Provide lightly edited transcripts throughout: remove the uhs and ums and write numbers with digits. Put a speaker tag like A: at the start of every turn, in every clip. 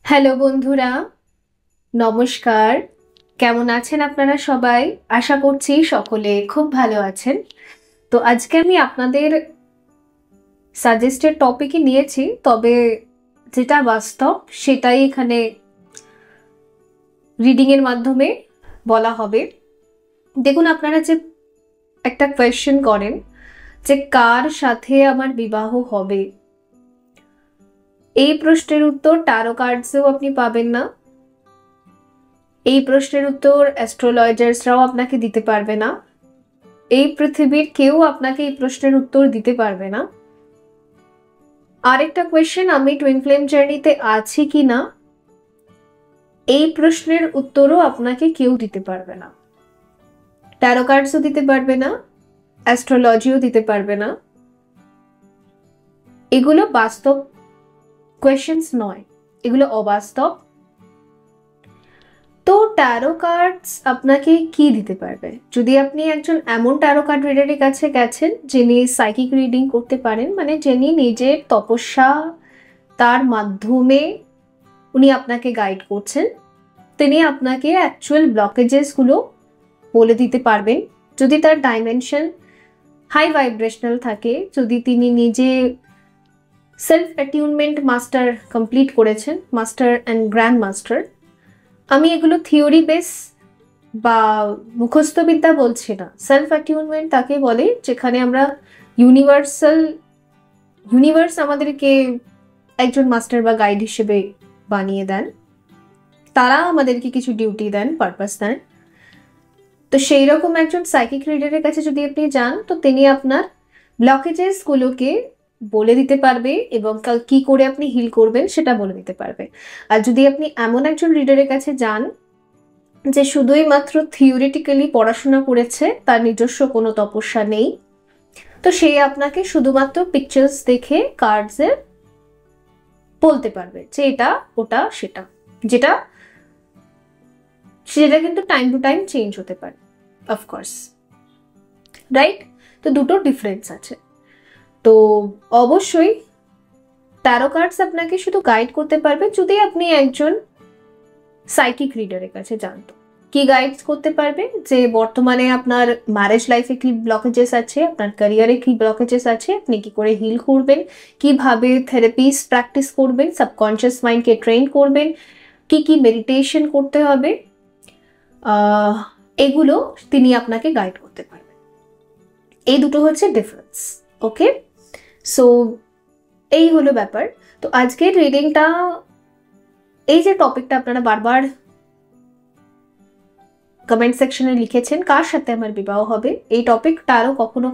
A: Hello বন্ধুরা, নমস্কার। কেমন আছেন আপনারা সবাই? আশা করছি সকলে খুব ভালো আছেন। তো আজকে আমি আপনাদের সাজেস্টেড টপিকই নিয়েছি, তবে যেটা বাস্তব সেটাই এখানে রিডিং এর মাধ্যমে বলা হবে। দেখুন, আপনারা যে একটা কোয়েশ্চেন করেন যে কার সাথে আমার বিবাহ হবে, এই প্রশ্নের উত্তর ট্যারো কার্ডসেও আপনি পাবেন না। এই প্রশ্নের উত্তর অ্যাস্ট্রোলজার্সরাও আপনাকে দিতে পারবে না। এই পৃথিবীর কেউ আপনাকে এই প্রশ্নের উত্তর দিতে পারবে না। আরেকটা কোয়েশ্চেন, আমি টুইন ফ্লেম জার্নিতে আছি কি না, এই প্রশ্নের উত্তরও আপনাকে কেউ দিতে পারবে না। ট্যারো কার্ডসও দিতে পারবে না, অ্যাস্ট্রোলজিও দিতে পারবে না। এগুলো বাস্তব কোয়েশ্চেন্স নয়, এগুলো অবাস্তব। তো ট্যারো কার্ডস আপনাকে কি দিতে পারবে? যদি আপনি একজন এমন ট্যারো কার্ড রিডারের কাছে গেছেন যিনি সাইকিক রিডিং করতে পারেন, মানে যিনি নিজের তপস্যা তার মাধ্যমে উনি আপনাকে গাইড করছেন, তিনি আপনাকে অ্যাকচুয়াল ব্লকেজেসগুলো বলে দিতে পারবেন। যদি তার ডাইমেনশন হাই ভাইব্রেশনাল থাকে, যদি তিনি নিজে সেলফ অ্যাটিউনমেন্ট মাস্টার কমপ্লিট করেছেন, মাস্টার অ্যান্ড গ্র্যান্ড মাস্টার। আমি এগুলো থিওরি বেস বা মুখস্থ বিদ্যা বলছি না। সেলফ অ্যাটিউনমেন্ট তাকে বলে যেখানে আমরা ইউনিভার্স আমাদেরকে একজন মাস্টার বা গাইড হিসেবে বানিয়ে দেন, তারা আমাদেরকে কিছু ডিউটি দেন, পারপাস দেন। তো সেই রকম একজন সাইকিক রিডারের কাছে যদি আপনি যান, তো তিনি আপনার ব্লকেজেসগুলোকে বলে দিতে পারবে এবং কি করে আপনি হিল করবেন সেটা বলে দিতে পারবে। আর যদি আপনি এমন একজন রিডারের কাছে যান যে শুধুই মাত্র থিওরিটিক্যালি পড়াশোনা করেছে, তার নিজস্ব কোনো তপস্যা নেই, তো সে আপনাকে শুধুমাত্র পিকচার্স দেখে কার্ডসের বলতে পারবে যে এটা ওটা সেটা, যেটা সেটা কিন্তু টাইম টু টাইম চেঞ্জ হতে পারে, অফকোর্স, রাইট? তো দুটো ডিফারেন্স আছে। তো অবশ্যই ট্যারো কার্ডস আপনাকে শুধু গাইড করতে পারবে যদি আপনি একজন সাইকিক রিডারের কাছে যান। তো কি গাইডস করতে পারবে? যে বর্তমানে আপনার ম্যারেজ লাইফে কি ব্লকেজেস আছে, আপনার ক্যারিয়ারে কি ব্লকেজেস আছে, আপনি কি করে হিল করবেন, কিভাবে থেরাপিস প্র্যাকটিস করবেন, সাবকনশিয়াস মাইন্ডকে ট্রেন করবেন, কি কি মেডিটেশন করতে হবে, এগুলো তিনি আপনাকে গাইড করতে পারবেন। এই দুটো হচ্ছে ডিফারেন্স। ওকে, সো এই হলো ব্যাপার। তো আজকের রিডিংটা, এই যে টপিকটা আপনারা বারবার কমেন্ট সেকশনে লিখেছেন, কার সাথে আমার বিবাহ হবে, এই টপিক ট্যারো কখনো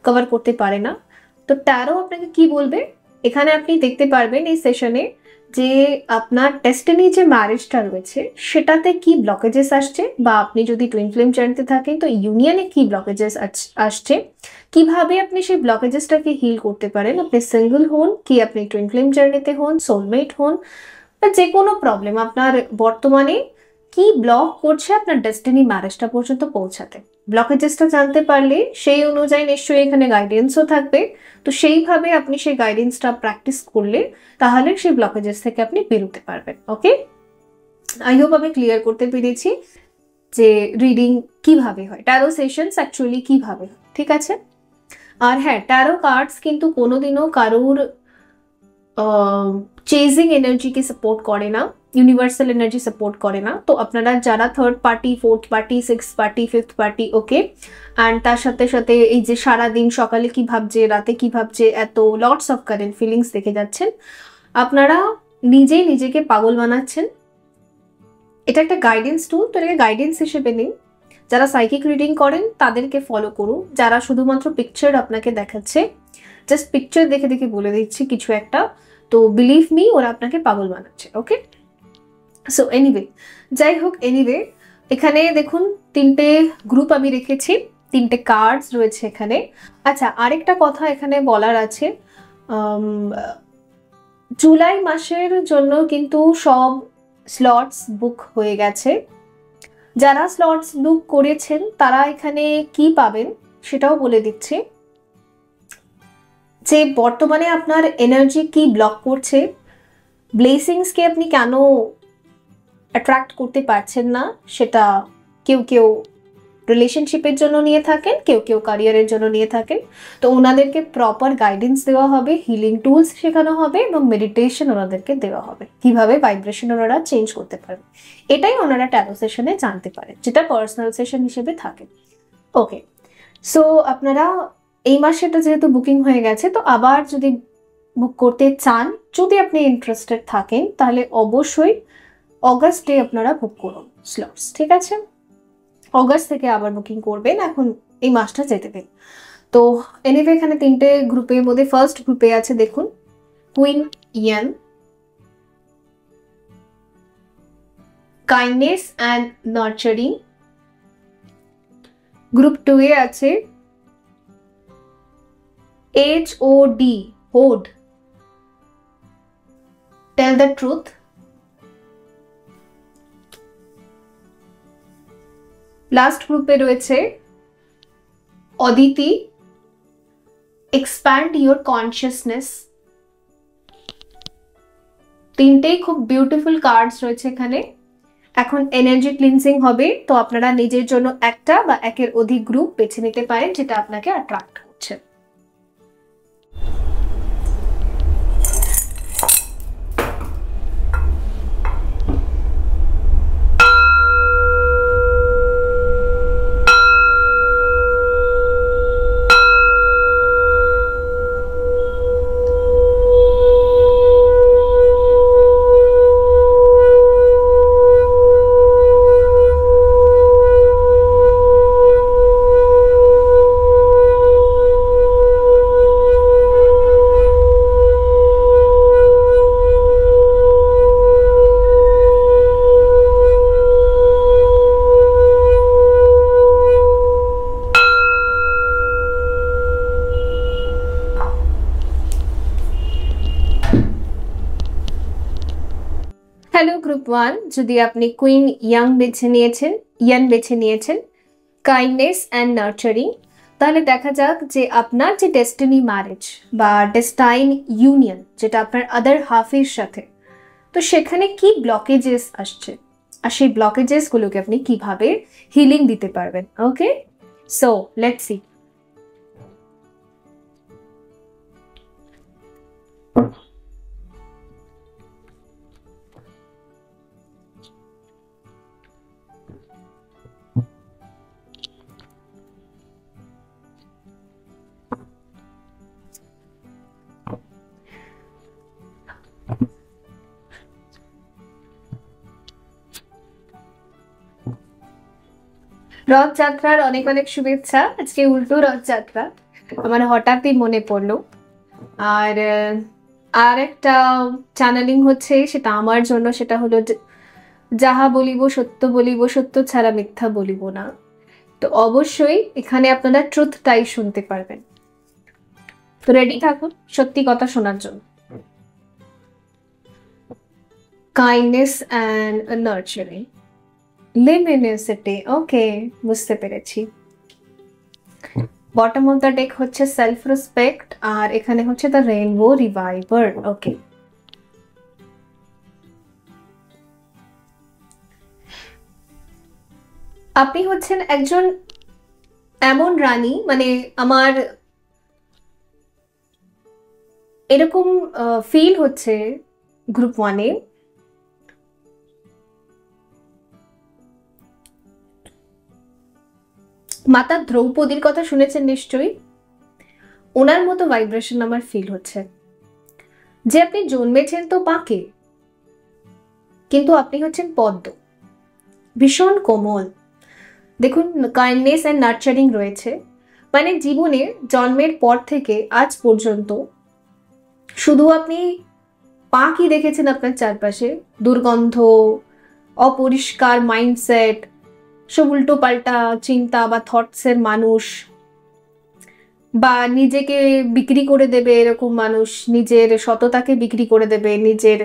A: কভার করতে পারে না। তো ট্যারো আপনাকে কি বলবে এখানে আপনি দেখতে পারবেন এই সেশনে, যে আপনার ডেস্টিনি যে ম্যারেজটা রয়েছে সেটাতে কি ব্লকেজেস আসছে, বা আপনি যদি টুইন ফ্লেম জার্নিতে থাকেন তো ইউনিয়নে কি ব্লকেজেস আসছে, কিভাবে আপনি সেই ব্লকেজেসটাকে হিল করতে পারেন। আপনি সিঙ্গল হন কি আপনি টুইন ফ্লেম জার্নিতে হন, সোলমেট হন, বা যে কোনো প্রবলেম আপনার বর্তমানে কি ব্লক করছে আপনার ডেস্টিনি ম্যারেজটা পর্যন্ত পৌঁছাতে, ব্লকেজেসটা জানতে পারলে সেই অনুযায়ী নিশ্চয়ই এখানে গাইডেন্সও থাকবে। তো সেইভাবে আপনি সেই গাইডেন্সটা প্র্যাকটিস করলে তাহলে সেই ব্লকেজেস থেকে আপনি বেরোতে পারবেন। ওকে, আই হোপ আমি ক্লিয়ার করতে পেরেছি যে রিডিং কিভাবে হয়, ট্যারো সেশনস অ্যাকচুয়ালি কিভাবে হয়, ঠিক আছে? আর হ্যাঁ, ট্যারো কার্ডস কিন্তু কোনোদিনও কারোর চেজিং এনার্জিকে সাপোর্ট করে না, ইউনিভার্সাল এনার্জি সাপোর্ট করে না। তো আপনারা যারা third party, fourth party, six party, fifth party, okay, and তার সাথে সাথে এই যে সারাদিন সকালে কি ভাবছে, রাতে কি ভাবছে, এত লটস অফ কারেন্ট ফিলিংস দেখে যাচ্ছেন, আপনারা নিজেই নিজেকে পাগল বানাচ্ছেন। এটা একটা গাইডেন্স টুল, তো এটাকে গাইডেন্স হিসেবে নিন। যারা সাইকিক রিডিং করেন তাদেরকে ফলো করুন, যারা শুধুমাত্র পিকচার আপনাকে দেখাচ্ছে, জাস্ট পিকচার দেখে দেখে বলে দিচ্ছি কিছু একটা, তো বিলিভ মি ওরা আপনাকে পাগল বানাচ্ছে। ওকে, সো এনিওয়ে, যাই হোক, এনিওয়ে এখানে দেখুন তিনটে গ্রুপ আমি রেখেছি, তিনটে কার্ডস রয়েছে এখানে। আচ্ছা, আরেকটা কথা এখানে বলার আছে, জুলাই মাসের জন্য কিন্তু সব স্লটস বুক হয়ে গেছে। যারা স্লটস বুক করেছেন তারা এখানে কি পাবেন সেটাও বলে দিচ্ছি, যে বর্তমানে আপনার এনার্জি কি ব্লক করছে, ব্লেসিংসকে আপনি কেন অ্যাট্রাক্ট করতে পারছেন না, সেটা কেউ কেউ রিলেশনশিপের জন্য নিয়ে থাকেন, কেউ কেউ ক্যারিয়ারের জন্য নিয়ে থাকেন। তো ওনাদেরকে প্রপার গাইডেন্স দেওয়া হবে, হিলিং টুলস শেখানো হবে এবং মেডিটেশন ওনাদেরকে দেওয়া হবে, কিভাবে ভাইব্রেশন ওনারা চেঞ্জ করতে পারবে। এটাই ওনারা ট্যারো সেশনে জানতে পারেন, যেটা পার্সোনাল সেশন হিসেবে থাকে। ওকে, সো আপনারা এই মাসেটা যেহেতু বুকিং হয়ে গেছে, তো আবার যদি বুক করতে চান, যদি আপনি ইন্টারেস্টেড থাকেন, তাহলে অবশ্যই অগাস্টে আপনারা বুক করুন স্লটস, ঠিক আছে? অগাস্ট থেকে আবার বুকিং করবেন, এখন এই মাসটা যেতে দিন। তো এনিওয়ে এখানে 3টে গ্রুপের মধ্যে ফার্স্ট গ্রুপে আছে দেখুন Quan Yin, kindness and nurturing. Group 2 এ আছে HOD, Hod, tell the truth. Last গ্রুপে রয়েছে অদিতি, এক্সপ্যান্ড ইউর কনসিয়াসনেস। 3টেই খুব বিউটিফুল কার্ডস রয়েছে এখানে। এখন এনার্জি ক্লিনজিং হবে, তো আপনারা নিজের জন্য একটা বা একের অধিক গ্রুপ বেছে নিতে পারেন যেটা আপনাকে অ্যাট্রাক্ট করছে। হ্যালো গ্রুপ 1, যদি আপনি কুইন ইয়ান বেছে নিয়েছেন, কাইন্ডনেস অ্যান্ড নার্চারিং, তাহলে দেখা যাক যে আপনার যে ডেস্টিনি ম্যারেজ বা ডেস্টাইন ইউনিয়ন, যেটা আপনার আদার হাফের সাথে, তো সেখানে কি ব্লকেজেস আসছে, আর সেই ব্লকেজেসগুলোকে আপনি কিভাবে হিলিং দিতে পারবেন। ওকে, সো লেটস সি। রথযাত্রার অনেক অনেক শুভেচ্ছা। আজকে উল্টো রথযাত্রা, আমার হঠাৎই মনে পড়লো। আর আর একটা চ্যানেলিং হচ্ছে, সেটা আমার জন্য, সেটা হলো যাহা বলিব সত্য বলিব, সত্য ছাড়া মিথ্যা বলিব না। তো অবশ্যই এখানে আপনারা ট্রুথটাই শুনতে পারবেন। তো রেডি থাকুন সত্যি কথা শোনার জন্য। Kindness and nurturing, liminality. Okay, বুঝতে পেরেছি। বটম অফ দ্য ডেক হচ্ছে সেলফ রেসপেক্ট, আর এখানে হচ্ছে দ্য রেইনবো রিভাইভার। ওকে, আপনি হচ্ছেন একজন এমন রানী, মানে আমার এরকম ফিল হচ্ছে গ্রুপ 1-এ। মাতা দ্রৌপদীর কথা শুনেছেন নিশ্চয়ই, ওনার মতো ভাইব্রেশন আমার ফিল হচ্ছে। যে আপনি জন্মেছেন তো বাঁকে, কিন্তু আপনি হচ্ছেন পদ্ম, ভীষণ কোমল। দেখুন, কাইন্ডনেস অ্যান্ড নার্চারিং রয়েছে, মানে জীবনে জন্মের পর থেকে আজ পর্যন্ত শুধু আপনি পাখি দেখেছেন আপনার চারপাশে, দুর্গন্ধ, অপরিষ্কার মাইন্ডসেট, সব উল্টো পাল্টা চিন্তা বা থটসের মানুষ, বা নিজেকে বিক্রি করে দেবে এরকম মানুষ, নিজের সততাকে বিক্রি করে দেবে, নিজের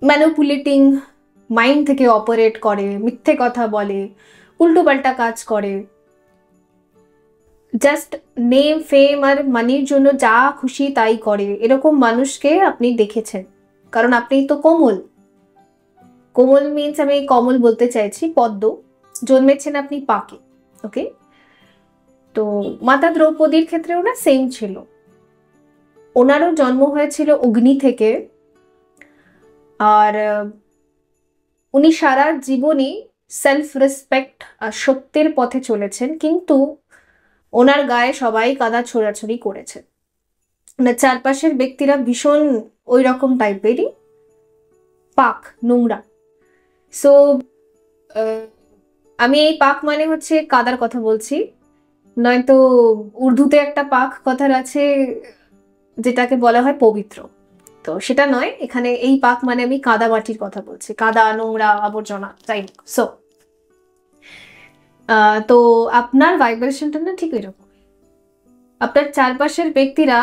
A: ম্যানিপুলেটিং মাইন্ড থেকে অপারেট করে, মিথ্যে কথা বলে, উল্টো পাল্টা কাজ করে, জাস্ট নেম ফেম আর মানির জন্য যা খুশি তাই করে, এরকম মানুষকে আপনি দেখেছেন। কারণ আপনি তো কোমল। কোমল মিনস, আমি কমল বলতে চাইছি পদ্ম, জন্মেছেন আপনি পাকে। ওকে, তো মাতা দ্রৌপদীর ক্ষেত্রেও না সেম ছিল। ওনারও জন্ম হয়েছিল অগ্নি থেকে, আর উনি সারা জীবনই সেলফ রেসপেক্ট আর সত্যের পথে চলেছেন, কিন্তু ওনার গায়ে সবাই কাদা ছোড়াছুড়ি করেছে। ওনার চারপাশের ব্যক্তিরা ভীষণ ওই রকম টাইপেরই, পাক, নোংরা। সো আমি এই পাক মানে হচ্ছে কাদার কথা বলছি, নয়তো উর্দুতে একটা পাক কথার আছে যেটাকে বলা হয় পবিত্র, তো সেটা নয়। এখানে এই পাক মানে আমি কাদা মাটির কথা বলছি, কাদা, নোংরা, আবর্জনা, যাই হোক। সো তো আপনার ভাইব্রেশনটা না ঠিক এরকম। আপনার চারপাশের ব্যক্তিরা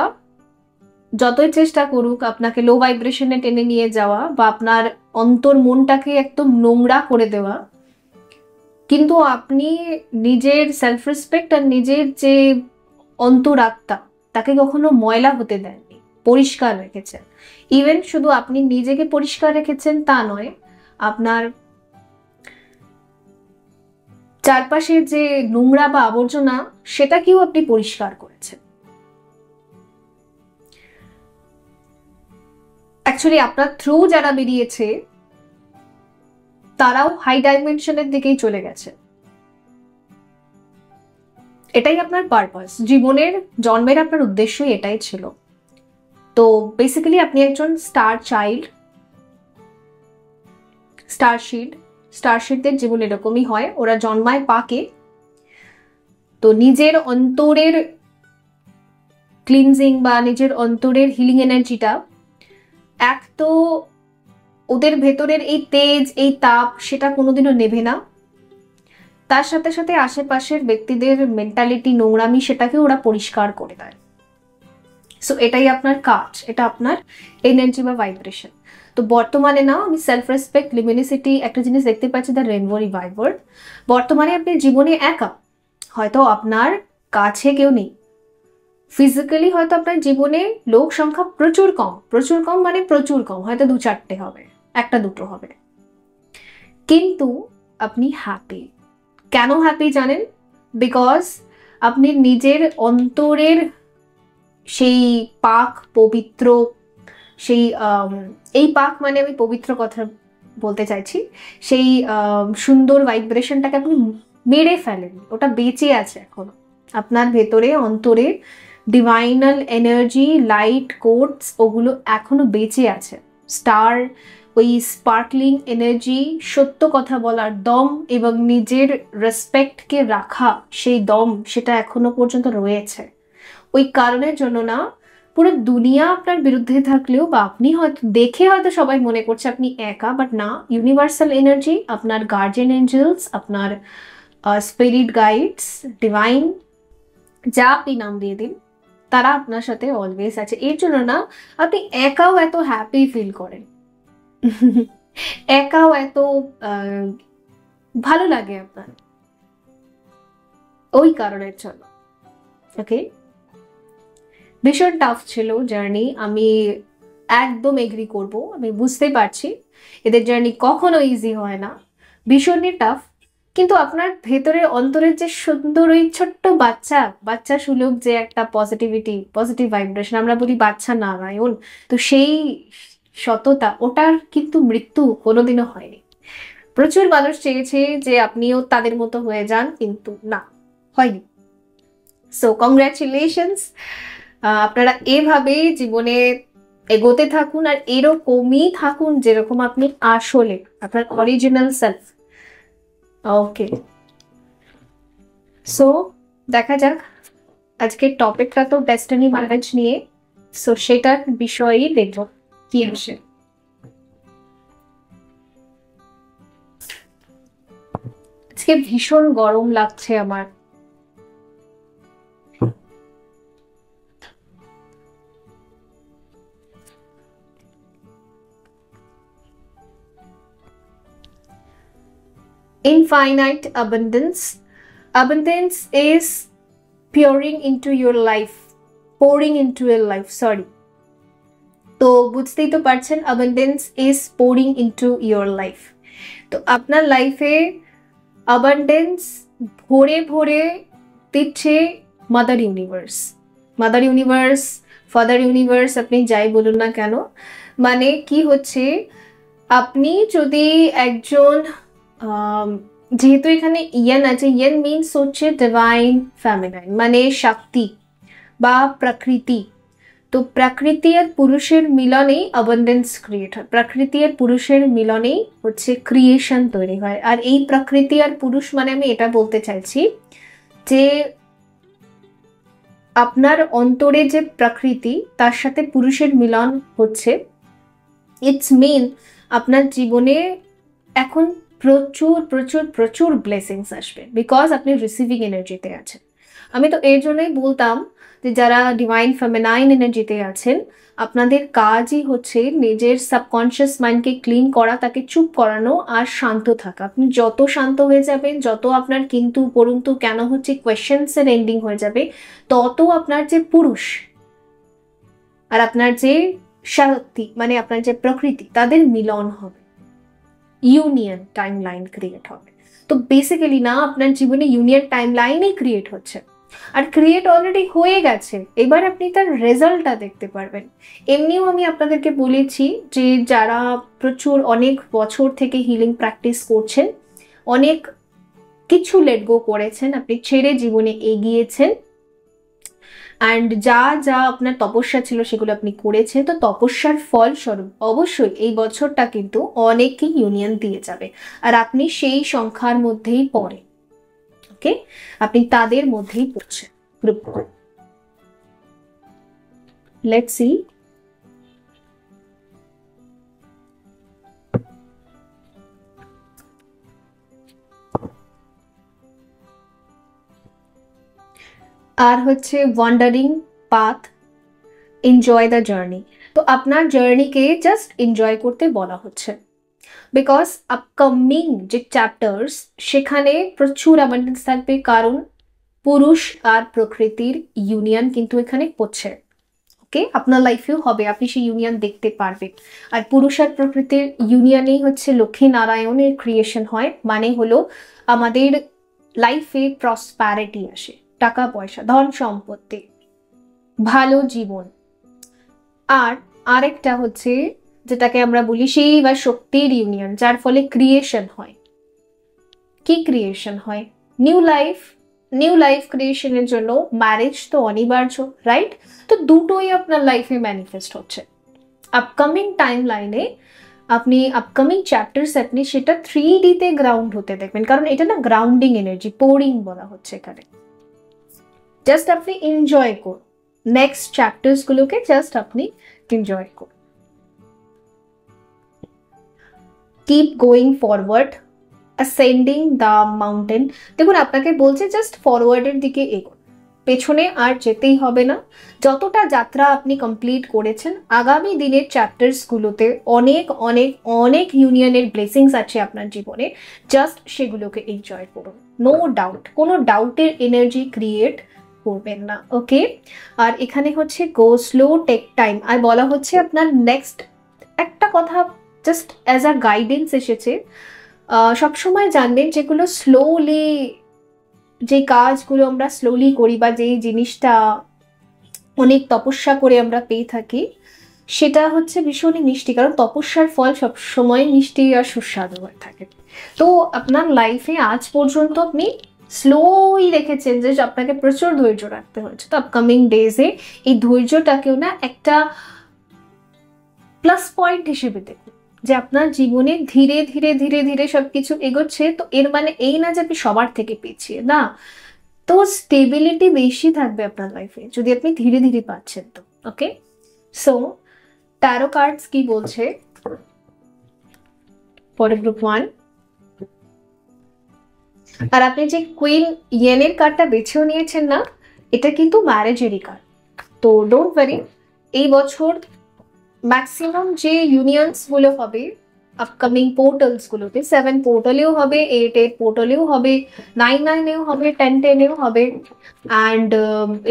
A: যতই চেষ্টা করুক আপনাকে লো ভাইব্রেশনে টেনে নিয়ে যাওয়া বা আপনার অন্তর মনটাকে একদম নোংরা করে দেওয়া, কিন্তু আপনি নিজের সেলফ রেসপেক্ট আর নিজের যে অন্তরাত্মা তাকে কখনো ময়লা হতে দেননি, পরিষ্কার রেখেছেন। ইভেন শুধু আপনি নিজেকে পরিষ্কার রেখেছেন তা নয়, আপনার চারপাশে যে নোংরা বা আবর্জনা সেটাকেও আপনি পরিষ্কার করেছেন। অ্যাকচুয়ালি আপনার থ্রু যারা বেরিয়েছে তারাও হাই ডাইমেনশনের দিকেই চলে গেছে। এটাই আপনার পারপাস, জীবনের জন্মের আপনার উদ্দেশ্যই এটাই ছিল। তো বেসিক্যালি আপনি একজন স্টার চাইল্ড, স্টারশিডদের জীবন এরকমই হয়, ওরা জন্মায় পাকে। তো নিজের অন্তরের ক্লিনজিং বা নিজের অন্তরের হিলিং এনার্জিটা, এক তো ওদের ভেতরের এই তেজ, এই তাপ, সেটা কোনোদিনও নেভে না। তার সাথে সাথে আশেপাশের ব্যক্তিদের মেন্টালিটি, নোংরামি, সেটাকে ওরা পরিষ্কার করে দেয়। সো এটাই আপনার কাজ, এটা আপনার এনার্জি বা ভাইব্রেশন। তো বর্তমানে না আমি সেলফ রেসপেক্ট, লিমিনিসিটি, একটা জিনিস দেখতে পাচ্ছি, দ্য রেনবো রিভাইভার। বর্তমানে আপনি জীবনে একা, হয়তো আপনার কাছে কেউ নেই, ফিজিক্যালি হয়তো আপনার জীবনে লোক সংখ্যা প্রচুর কম, প্রচুর কম মানে প্রচুর কম, হয়তো 2-4টে হবে, 1-2 হবে, কিন্তু আপনি হ্যাপি। কেন হ্যাপি জানেন? বিকজ আপনি নিজের অন্তরের সেই পাক, পবিত্র, সেই এই পাক মানে আমি পবিত্র কথা বলতে চাইছি, সেই সুন্দর ভাইব্রেশনটাকে আপনি মেরে ফেলেন, ওটা বেঁচে আছে এখনো আপনার ভেতরে, অন্তরে ডিভাইনাল এনার্জি, লাইট, কোডস, ওগুলো এখনো বেঁচে আছে। স্টার, ওই স্পার্কলিং এনার্জি, সত্য কথা বলার দম এবং নিজের রেসপেক্টকে রাখা সেই দম, সেটা এখনো পর্যন্ত রয়েছে। ওই কারণের জন্য না পুরো দুনিয়া আপনার বিরুদ্ধে থাকলেও বা আপনি হয়তো দেখে হয়তো সবাই মনে করছে আপনি একা, বাট না, ইউনিভার্সাল এনার্জি, আপনার গার্জিয়ান এঞ্জেলস, আপনার স্পিরিট গাইডস, ডিভাইন, যা আপনি নাম দিয়ে দিন, তারা আপনার সাথে অলওয়েজ আছে। এর জন্য না আপনি একাও এত হ্যাপি ফিল করেন, একাও এত ভালো লাগে আপনার, ওই কারণের জন্য। ওকে, ভীষণ টাফ ছিল জার্নি, আমি একদম এগ্রি করব, আমি বুঝতে পারছি এদের জার্নি কখনো ইজি হয় না, ভীষণই টাফ। কিন্তু আপনার ভেতরে অন্তরের যে সুন্দর ওই ছোট্ট বাচ্চা সুলভ যে একটা পজিটিভিটি, পজিটিভ ভাইব্রেশন, আমরা বলি বাচ্চা নারায়ণ, তো সেই সততা, ওটার কিন্তু মৃত্যু কোনোদিনও হয়নি। প্রচুর মানুষ চেয়েছে যে আপনিও তাদের মতো হয়ে যান, কিন্তু না, হয়নি। সো কংগ্রাচুলেশনস, আপনারা এভাবে জীবনে এগোতে থাকুন আর এরকমই থাকুন যেরকম আপনি আসলে, আপনার অরিজিনাল সেলফ। ওকে, সো দেখা যাক, আজকের টপিকটা তো ডেস্টিনি ম্যারেজ নিয়ে, সো সেটার বিষয়েই দেখব কি আসে। আজকে ভীষণ গরম লাগছে আমার। Infinite abundance. Abundance is pouring into your life, pouring into your life, sorry. তো বুঝতেই তো পারছেন, abundance is pouring into your life. তো আপনার লাইফে abundance ভরে ভরে দিচ্ছে mother universe. Mother universe, father universe, আপনি যাই বলুন না কেন, মানে কি হচ্ছে, আপনি যদি একজন যেহেতু এখানে ইয়ান আছে, ইয়ান মিনস হচ্ছে ডিভাইন ফেমিনাইন, মানে শক্তি বা প্রকৃতি। তো প্রকৃতি আর পুরুষের মিলনেই অ্যাবান্ডেন্স ক্রিয়েট হয়, প্রকৃতি আর পুরুষের মিলনেই হচ্ছে ক্রিয়েশন তৈরি হয়। আর এই প্রকৃতি আর পুরুষ মানে আমি এটা বলতে চাইছি যে আপনার অন্তরে যে প্রকৃতি তার সাথে পুরুষের মিলন হচ্ছে, ইটস মিন আপনার জীবনে এখন প্রচুর প্রচুর প্রচুর ব্লেসিংস আসবে, বিকজ আপনি রিসিভিং এনার্জিতে আছেন। আমি তো এর জন্যই বলতাম যে যারা ডিভাইন ফেমিনাইন এনার্জিতে আছেন, আপনাদের কাজই হচ্ছে নিজের সাবকনশিয়াস মাইন্ডকে ক্লিন করা, তাকে চুপ করানো আর শান্ত থাকা। আপনি যত শান্ত হয়ে যাবেন, যত আপনার কিন্তু পরন্তু কেন হচ্ছে কোয়েশ্চেন্সের এন্ডিং হয়ে যাবে, তত আপনার যে পুরুষ আর আপনার যে শক্তি মানে আপনার যে প্রকৃতি তাদের মিলন হবে, ইউনিয়ন টাইম লাইন ক্রিয়েট হবে। তো বেসিক্যালি না, আপনার জীবনে ইউনিয়ন টাইম লাইনই ক্রিয়েট হচ্ছে, আর ক্রিয়েট অলরেডি হয়ে গেছে। এবার আপনি তার রেজাল্টটা দেখতে পারবেন। এমনিও আমি আপনাদেরকে বলেছি যে যারা প্রচুর অনেক বছর থেকে হিলিং প্র্যাকটিস করছেন, অনেক কিছু লেট গো করেছেন, আপনি ছেড়ে জীবনে এগিয়েছেন, অ্যান্ড যা যা আপনার তপস্যা ছিল সেগুলো আপনি করেছেন, তো তপস্যার ফলস্বরূপ অবশ্যই এই বছরটা কিন্তু অনেকই ইউনিয়ন দিয়ে যাবে, আর আপনি সেই সংখ্যার মধ্যেই পড়েন। ওকে, আপনি তাদের মধ্যেই পড়ছেন। Let's see. আর হচ্ছে wandering path, enjoy the journey. তো আপনার জার্নিকে জাস্ট এনজয় করতে বলা হচ্ছে, বিকজ আপকামিং যে চ্যাপ্টার্স সেখানে প্রচুর অ্যাবান্ডেন্স থাকবে, কারণ পুরুষ আর প্রকৃতির ইউনিয়ন কিন্তু এখানে হচ্ছে। ওকে, আপনার লাইফেও হবে, আপনি সেই ইউনিয়ন দেখতে পারবেন। আর পুরুষ আর প্রকৃতির ইউনিয়নেই হচ্ছে লক্ষ্মী নারায়ণের ক্রিয়েশন হয়, মানে হলো আমাদের লাইফে প্রসপ্যারিটি আসে, টাকা পয়সা, ধন সম্পত্তি, ভালো জীবন। আর আরেকটা হচ্ছে যেটাকে আমরা বলি সেই বা শক্তির ইউনিয়ন, যার ফলে ক্রিয়েশন হয়। কি ক্রিয়েশন হয়? New life. নিউ লাইফ ক্রিয়েশনের জন্য ম্যারেজ তো অনিবার্য, রাইট? তো দুটোই আপনার লাইফে ম্যানিফেস্ট হচ্ছে। আপকামিং টাইম লাইনে আপনি আপকামিং চ্যাপ্টার্স আপনি সেটা 3D-তে গ্রাউন্ড হতে দেখবেন, কারণ এটা না গ্রাউন্ডিং এনার্জি, পোরিং বলা হচ্ছে এখানে। জাস্ট আপনি এনজয় করুন, নেক্সট চ্যাপ্টার্স গুলোকে জাস্ট আপনি এনজয় করুন। Keep going forward, ascending the mountain. দেখুন, আপনাকে বলছে জাস্ট ফরওয়ার্ডের দিকে এগোন, পেছনে আর যেতেই হবে না। যতটা যাত্রা আপনি কমপ্লিট করেছেন, আগামী দিনের চ্যাপ্টার্সগুলোতে অনেক অনেক অনেক ইউনিয়নের ব্লেসিংস আছে আপনার জীবনে, জাস্ট সেগুলোকে এনজয় করুন। নো ডাউট, কোনো ডাউটের এনার্জি ক্রিয়েট করবেন না। ওকে, আর এখানে হচ্ছে গো স্লো, টেক টাইম। আর বলা হচ্ছে আপনার নেক্সট একটা কথা জাস্ট অ্যাজ আ গাইডেন্স এসেছে, সবসময় জানবেন যেগুলো স্লোলি, যে কাজগুলো আমরা স্লোলি করি বা যেই জিনিসটা অনেক তপস্যা করে আমরা পেয়ে থাকি, সেটা হচ্ছে ভীষণই মিষ্টি, কারণ তপস্যার ফল সবসময় মিষ্টি আর সুস্বাদু হয়ে থাকে। তো আপনার লাইফে আজ পর্যন্ত আপনি স্লোই রেখেছেন যে আপনাকে প্রচুর ধৈর্য রাখতে হয়েছে, তো আপকামিং ডেজে এই ধৈর্যটাকেও না একটা প্লাস পয়েন্ট হিসেবে দেখুন, যে আপনার জীবনে ধীরে ধীরে ধীরে ধীরে সবকিছু এগোচ্ছে। তো এর মানে এই না যে আপনি সবার থেকে পিছিয়ে, না, তো স্টেবিলিটি বেশি থাকবে আপনার লাইফে যদি আপনি ধীরে ধীরে পাচ্ছেন। তো ওকে, সো ট্যারো কার্ডস কি বলছে ফর গ্রুপ 1। আর আপনি যে কুইন ইয়েনের কার্ডটা বেছেও নিয়েছেন না, এটা কিন্তু ম্যারেজেরই কার্ড। তো ডোন্ট ওয়ারি, এই বছর ম্যাক্সিমাম যে ইউনিয়নস গুলো হবে আপকামিং পোর্টালস গুলোতে 7 পোর্টালেও হবে, 8 পোর্টালেও হবে, 9 হবে, 10 হবে, অ্যান্ড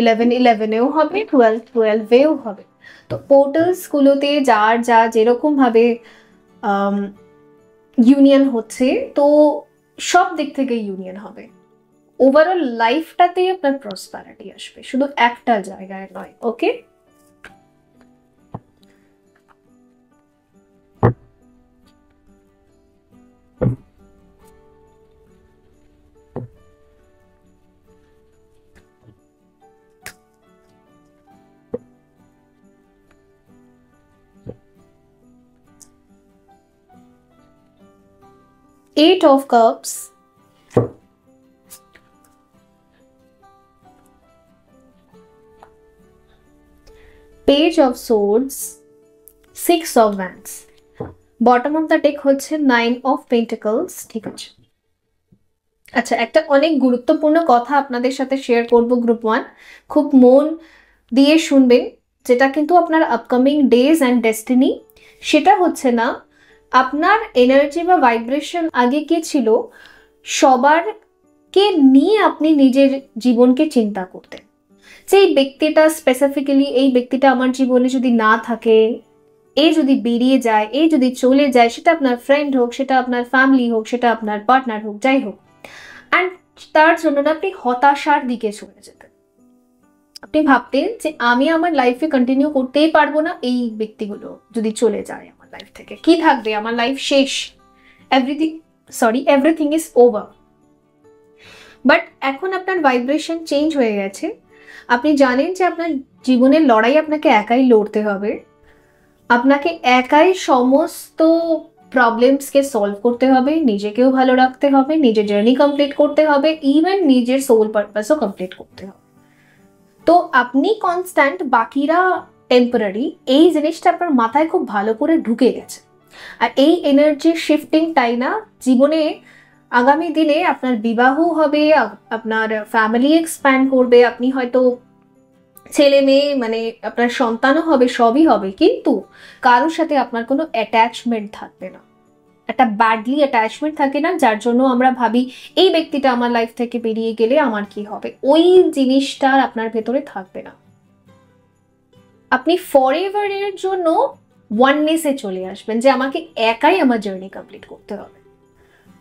A: 11 হবে, 12 হবে। তো পোর্টালস গুলোতে যার যা যেরকম ভাবে ইউনিয়ন হচ্ছে, তো সব দিক থেকে ইউনিয়ন হবে। ওভারঅল লাইফটাতেই আপনার প্রসপারিটি আসবে, শুধু একটা জায়গায় নয়। ওকে, 8 of Cups, Page of Swords, 6 of Wands, bottom of the deck হচ্ছে 9 অফ পেন্টিকলস। ঠিক আছে, আচ্ছা, একটা অনেক গুরুত্বপূর্ণ কথা আপনাদের সাথে শেয়ার করব গ্রুপ 1, খুব মন দিয়ে শুনবেন, যেটা কিন্তু আপনার আপকামিং ডেজ অ্যান্ড ডেস্টিনি। সেটা হচ্ছে না আপনার এনার্জি বা ভাইব্রেশন আগে কি ছিল, সবার কে নিয়ে আপনি নিজের জীবনকে চিন্তা করতেন, যে এই ব্যক্তিটা স্পেসিফিক্যালি, এই ব্যক্তিটা আমার জীবনে যদি না থাকে, এই যদি বেরিয়ে যায়, এই যদি চলে যায়, সেটা আপনার ফ্রেন্ড হোক, সেটা আপনার ফ্যামিলি হোক, সেটা আপনার পার্টনার হোক, যাই হোক, অ্যান্ড তার জন্য না আপনি হতাশার দিকে চলে যেতেন। আপনি ভাবতেন যে আমি আমার লাইফে কন্টিনিউ করতেই পারবো না, এই ব্যক্তিগুলো যদি চলে যায় আমার লাইফ থেকে, কি থাকবে, আমার লাইফ শেষ, এভরিথিং ইজ ওভার। বাট এখন আপনার ভাইব্রেশন চেঞ্জ হয়ে গেছে, আপনি জানেন যে আপনার জীবনের লড়াই আপনাকে একাই লড়তে হবে, আপনাকে একাই সমস্ত প্রবলেমসকে সলভ করতে হবে, নিজেকেও ভালো রাখতে হবে, নিজের জার্নি কমপ্লিট করতে হবে, ইভেন নিজের সোল পারপাসও কমপ্লিট করতে হবে। তো আপনি কনস্ট্যান্ট, বাকিরা টেম্পোরারি, এই জিনিসটা আপনার মাথায় খুব ভালো করে ঢুকে গেছে। আর এই এনার্জি শিফটিংটাই না জীবনে আগামী দিনে আপনার বিবাহ হবে, আপনার ফ্যামিলি এক্সপ্যান্ড করবে, আপনি হয়তো ছেলে মেয়ে মানে আপনার সন্তানও হবে, সবই হবে, কিন্তু কারোর সাথে আপনার কোনো অ্যাটাচমেন্ট থাকবে না, একটা ব্যাডলি অ্যাটাচমেন্ট থাকে না, যার জন্য আমরা ভাবি এই ব্যক্তিটা আমার লাইফ থেকে বেরিয়ে গেলে আমার কি হবে, ওই জিনিসটা আপনার ভেতরে থাকবে না। আপনি ফরএভারের জন্য ওয়াননেসে চলে আসবেন, যে আমাকে একাই আমার জার্নি কমপ্লিট করতে হবে।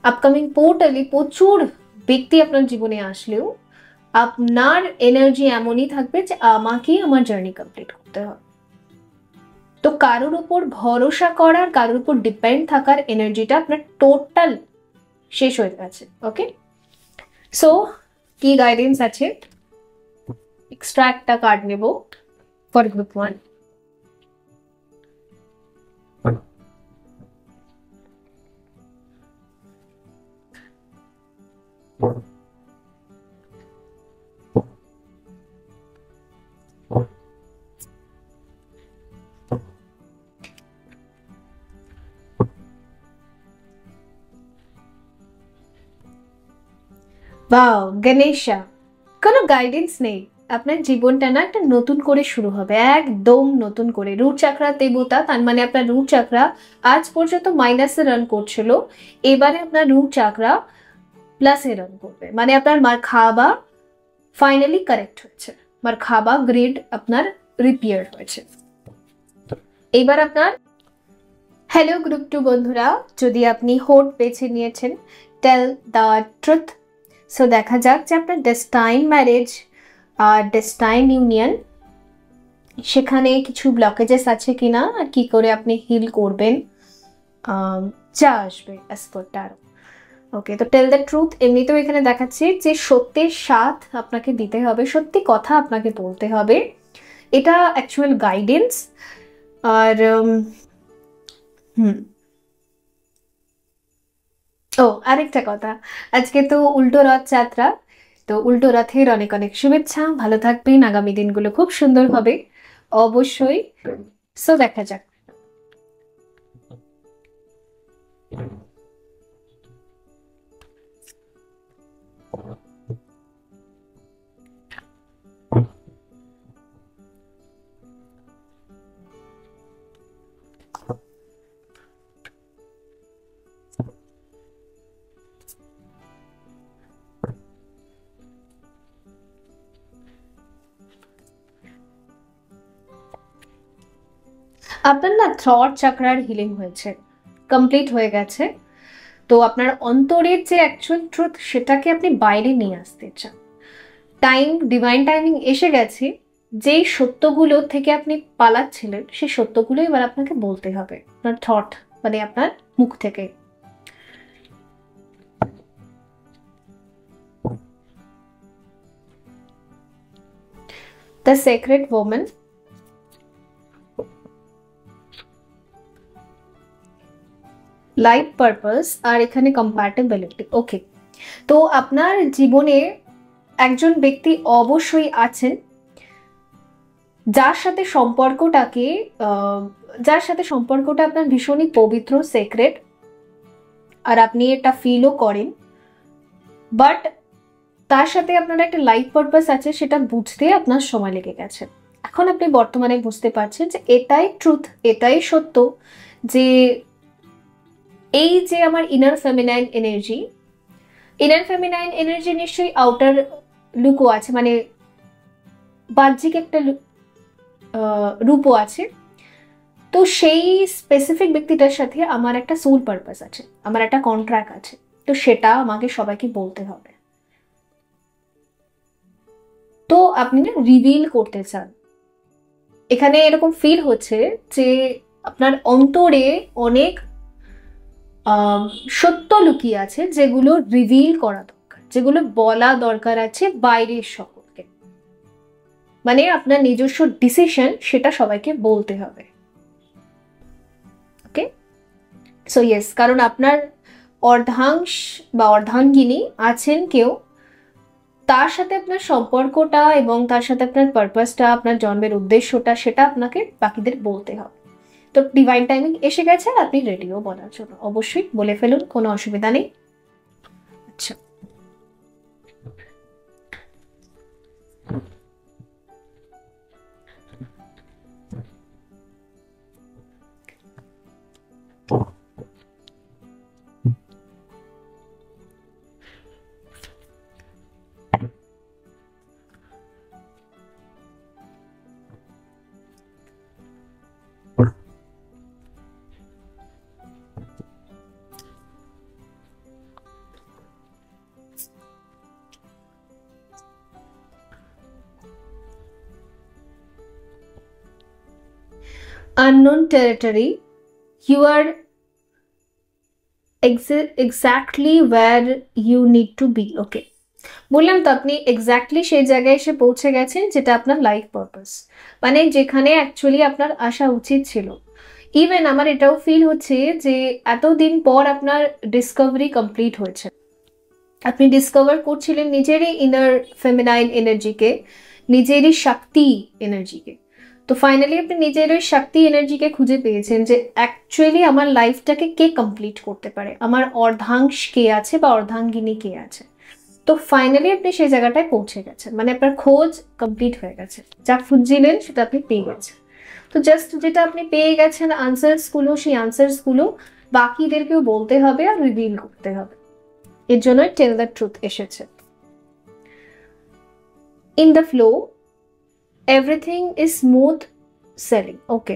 A: আপকামিং পোর্টালে প্রচুর ব্যক্তি আপনার জীবনে আসলেও আপনার এনার্জি এমনই থাকবে যে আমাকেই আমার জার্নি কমপ্লিট করতে হবে। তো কারোর উপর ভরসা করার, কারোর উপর ডিপেন্ড থাকার এনার্জিটা আপনার টোটাল শেষ হয়ে গেছে। ওকে, সো কি গাইডেন্স আছে, এক্সট্রা একটা কার্ড নেব ফর গ্রুপ 1। বাও, গণেশা, কোনো গাইডেন্স নেই, আপনার জীবনটা না একটা নতুন করে শুরু হবে, একদম নতুন করে। রুট চাকরা দেবতা, তার মানে আপনার রুট চাকরা আজ পর্যন্ত মাইনাসে রান করছিল, এবারে আপনার রুট চাকরা প্লাসে রান করবে, মানে আপনার মারখাবা ফাইনালি কারেক্ট হয়েছে, মারখাবা গ্রিড আপনার রিপেয়ার হয়েছে। এবার আপনার হ্যালো গ্রুপ 2 বন্ধুরা, যদি আপনি হোট বেছে নিয়েছেন, টেল দ্য ট্রুথ। সো দেখা যাক যে আপনার ডেস্টাইন ম্যারেজ আর ডেস্টাইন ইউনিয়ন, সেখানে কিছু ব্লকেজেস আছে কিনা, আর কি করে আপনি হিল করবেন, যা আসবে অ্যাজ পার ট্যারো। ওকে, তো টেল দ্য ট্রুথ এমনিতেও এখানে দেখাচ্ছে যে সত্যের সাথ আপনাকে দিতে হবে, সত্যি কথা আপনাকে বলতে হবে, এটা অ্যাকচুয়াল গাইডেন্স। আর ও আরেকটা কথা, আজকে তো উল্টো রথযাত্রা, তো উল্টো রথের অনেক অনেক শুভেচ্ছা, ভালো থাকবেন, আগামী দিনগুলো খুব সুন্দর হবে অবশ্যই। সো দেখা যাক। আপনার না থ্রট চাকরার হিলিং হয়েছে, কমপ্লিট হয়ে গেছে। তো আপনার অন্তরের যে অ্যাকচুয়াল ট্রুথ সেটাকে আপনি বাইরে নিয়ে আসতে চান। ডিভাইন টাইমিং এসে গেছে। যেই সত্যগুলো থেকে আপনি পালাচ্ছিলেন সেই সত্যগুলো এবার আপনাকে বলতে হবে আপনার থট মানে আপনার মুখ থেকে। The secret woman, life purpose, আর এখানে কম্প্যাটেবিলিটি। ওকে, তো আপনার জীবনে একজন ব্যক্তি অবশ্যই আছেন যার সাথে সম্পর্কটা আপনার ভীষণই পবিত্র, সেক্রেট, আর আপনি এটা ফিলও করেন। বাট তার সাথে আপনার একটা লাইফ পারপাস আছে, সেটা বুঝতে আপনার সময় লেগে গেছে। এখন আপনি বর্তমানে বুঝতে পারছেন যে এটাই ট্রুথ, এটাই সত্য, যে এই যে আমার ইনার ফেমিনাইন এনার্জি নিশ্চয়ই আউটার লুকও আছে, মানে বাহ্যিক একটা রূপও আছে। তো সেই স্পেসিফিক ব্যক্তিটার সাথে আমার একটা সোল পারপাস আছে, আমার একটা কন্ট্রাক্ট আছে, তো সেটা আমাকে সবাইকে বলতে হবে। তো আপনি না রিভিল করতে চান, এখানে এরকম ফিল হচ্ছে যে আপনার অন্তরে অনেক সত্য লুকিয়ে আছে যেগুলো রিভিল করা দরকার, যেগুলো বলা দরকার আছে বাইরের সকলকে, মানে আপনার নিজস্ব ডিসিশন সেটা সবাইকে বলতে হবে। ওকে, সো ইয়েস, কারণ আপনার অর্ধাংশ বা অর্ধাঙ্গিনী আছেন কেউ, তার সাথে আপনার সম্পর্কটা এবং তার সাথে আপনার পারপাসটা, আপনার জন্মের উদ্দেশ্যটা, সেটা আপনাকে বাকিদের বলতে হবে। তো ডিভাইন টাইমিং এসে গেছে, আপনি রেডিও বলার জন্য অবশ্যই বলে ফেলুন, কোনো অসুবিধা নেই। আচ্ছা, unknown territory, you are exactly where you need to be. ওকে, বললাম তো আপনি এক্স্যাক্টলি সেই জায়গায় এসে পৌঁছে গেছেন যেটা আপনার লাইফ পারপাস, মানে যেখানে অ্যাকচুয়ালি আপনার আসা উচিত ছিল। ইভেন আমার এটাও ফিল হচ্ছে যে এতদিন পর আপনার ডিসকভারি কমপ্লিট হয়েছে, আপনি ডিসকভার করছিলেন নিজেরই ইনার ফেমিনাইন এনার্জিকে, নিজেরই শক্তি এনার্জিকে। তো ফাইনালি আপনি নিজের ওই শক্তি এনার্জিকে খুঁজে পেয়েছেন যে অ্যাকচুয়ালি আমার লাইফটাকে কে কমপ্লিট করতে পারে, আমার অর্ধাংশ কে আছে বা অর্ধাঙ্গিনী কে আছে। তো ফাইনালি আপনি সেই জায়গাটায় পৌঁছে গেছেন, মানে আপনার খোঁজ কমপ্লিট হয়ে গেছে, যা খুঁজছিলেন সেটা আপনি পেয়ে গেছেন। তো জাস্ট যেটা আপনি পেয়ে গেছেন আনসার্সগুলো, সেই আনসার্সগুলো বাকিদেরকেও বলতে হবে আর রিভিল করতে হবে। এর জন্যই টেল দ্য ট্রুথ এসেছে। In the flow everything is smooth sailing. Okay,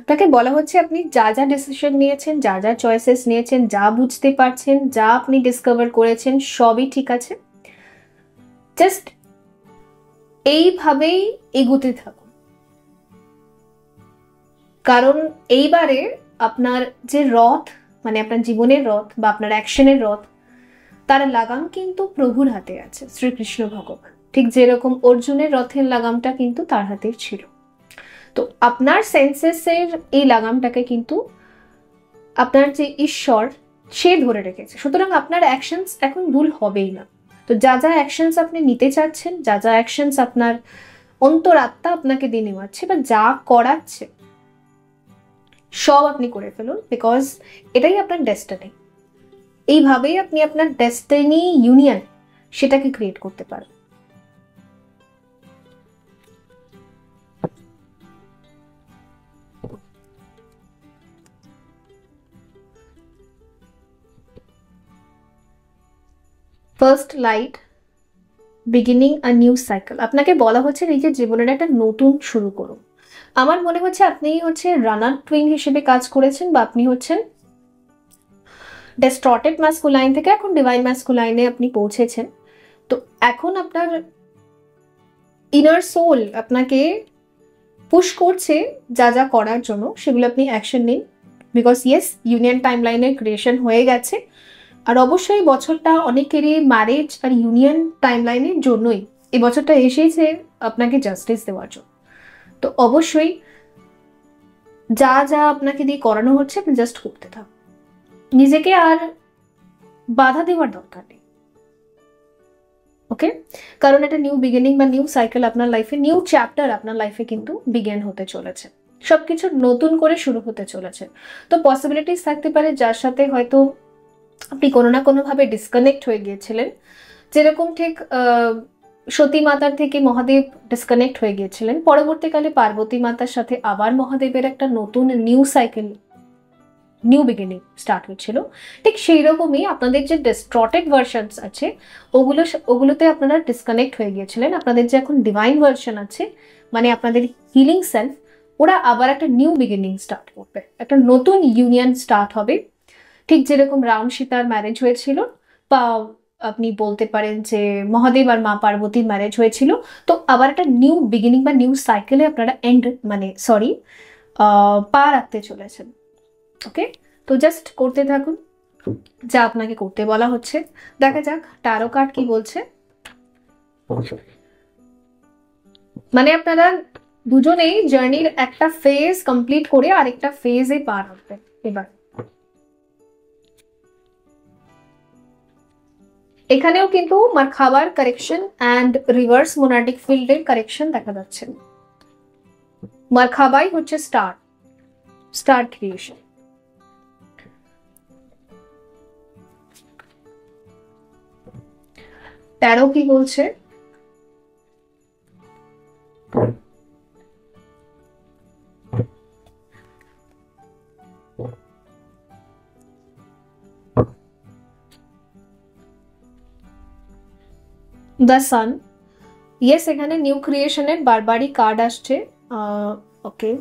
A: আপনাকে বলা হচ্ছে আপনি যা যা ডিসিশন নিয়েছেন, যা যা চয়েসেস নিয়েছেন, যা বুঝতে পারছেন, যা আপনি ডিসকভার করেছেন, সবই ঠিক আছে। জাস্ট এইভাবেই এগোতে থাকুন, কারণ এইবারে আপনার যে রথ, মানে আপনার জীবনের রথ বা আপনার অ্যাকশনের রথ, তার লাগাম কিন্তু প্রভুর হাতে আছে, শ্রীকৃষ্ণ ভগবান। ঠিক যেরকম অর্জুনের রথের লাগামটা কিন্তু তার হাতে ছিল, তো আপনার সেন্সেসের এই লাগামটাকে কিন্তু আপনার যে ঈশ্বর সে ধরে রেখেছে। সুতরাং আপনার অ্যাকশনস এখন ভুল হবেই না। তো যা যা অ্যাকশনস আপনি নিতে চাচ্ছেন, যা যা অ্যাকশনস আপনার অন্তরাত্মা আপনাকে দিয়ে নেওয়াচ্ছে বা যা করাচ্ছে, সব আপনি করে ফেলুন, বিকজ এটাই আপনার ডেস্টিনি। এইভাবেই আপনি আপনার ডেস্টিনি ইউনিয়ন সেটাকে ক্রিয়েট করতে পারেন। First light, beginning a new cycle. আপনাকে বলা হচ্ছে নিজের জীবনের একটা নতুন শুরু করুন, আমার মনে হচ্ছে আপনি হচ্ছে রানার টুইন হিসেবে কাজ করেছেন, বা আপনি হচ্ছেন ডিস্টর্টেড ম্যাসকুলাইন থেকে এখন ডিভাইন ম্যাসকুলাইনে আপনি পৌঁছেছেন। তো এখন আপনার ইনার সোল আপনাকে পুশ করছে যা যা করার জন্য, সেগুলো আপনি অ্যাকশন নিন। বিকজ ইয়েস, ইউনিয়ন টাইমলাইনের ক্রিয়েশন হয়ে গেছে, আর অবশ্যই বছরটা অনেকেরই ম্যারেজ আর ইউনিয়ন টাইমলাইনের জন্যই এই বছরটা এসেছে, আপনাকে জাস্টিস দেওয়ার জন্য। তো অবশ্যই যা যা আপনাকে দিয়ে করানো হচ্ছে আপনি জাস্ট করতে থাকুন, নিজেকে আর বাধা দেওয়ার দরকার নেই। ওকে, কারণ এটা নিউ বিগিনিং বা নিউ সাইকেল আপনার লাইফে, নিউ চ্যাপ্টার আপনার লাইফে কিন্তু বিগিন হতে চলেছে, সবকিছু নতুন করে শুরু হতে চলেছে। তো পসিবিলিটিস থাকতে পারে যার সাথে হয়তো আপনি কোনো না কোনোভাবে ডিসকানেক্ট হয়ে গিয়েছিলেন, যেরকম ঠিক সতী মাতার থেকে মহাদেব ডিসকানেক্ট হয়ে গিয়েছিলেন, পরবর্তীকালে পার্বতী মাতার সাথে আবার মহাদেবের একটা নতুন new cycle, new beginning start হয়েছিল। ঠিক সেই রকমই আপনাদের যে ডিস্টর্টেড ভার্সনস আছে ওগুলোতে আপনারা ডিসকানেক্ট হয়ে গিয়েছিলেন। আপনাদের যে এখন ডিভাইন ভার্সন আছে, মানে আপনাদের হিলিং সেলফ, ওরা আবার একটা নিউ বিগিনিং স্টার্ট করবে, একটা নতুন ইউনিয়ন স্টার্ট হবে। ঠিক যেরকম রাম সীতার ম্যারেজ হয়েছিল, বা আপনি বলতে পারেন যে মহাদেব আর মা পার্বতীর ম্যারেজ হয়েছিল, তো আবার একটা নিউ বিগিনিং বা নিউ সাইকেলে আপনারা পা রাখতে চলেছেন। ওকে, তো জাস্ট করতে থাকুন যা আপনাকে করতে বলা হচ্ছে। দেখা যাক ট্যারো কার্ড কি বলছে। মানে আপনারা দুজনেই জার্নির একটা ফেজ কমপ্লিট করে আরেকটা ফেজে পার হবে এবার। এখানেও কিন্তু মারখাবার কারেকশন অ্যান্ড রিভার্স মোনাটিক ফিল্ডের কারেকশন দেখা যাচ্ছে। মারখাবাই হচ্ছে স্টার ক্রিয়েশন। ট্যারো কি বলছে? The sun. ইয়েস, এখানে নিউ ক্রিয়েশনের বারবারই কার্ড আসছে। Okay,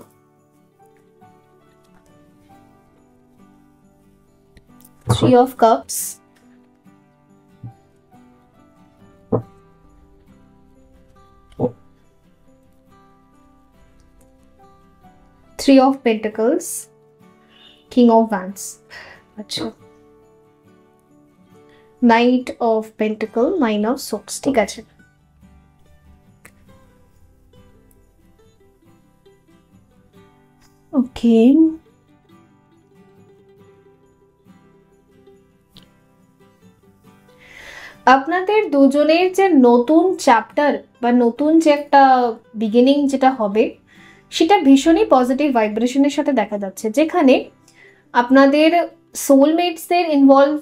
A: three of cups, three of pentacles, king of wands. আচ্ছা, knight of pentacle, nine of swords. ঠিক আছে, ওকে। আপনাদের দুজনের যে নতুন চ্যাপ্টার বা নতুন যে একটা বিগিনিং যেটা হবে, সেটা ভীষণই পজিটিভ ভাইব্রেশনের সাথে দেখা যাচ্ছে, যেখানে আপনাদের সোলমেটসদের ইনভলভ,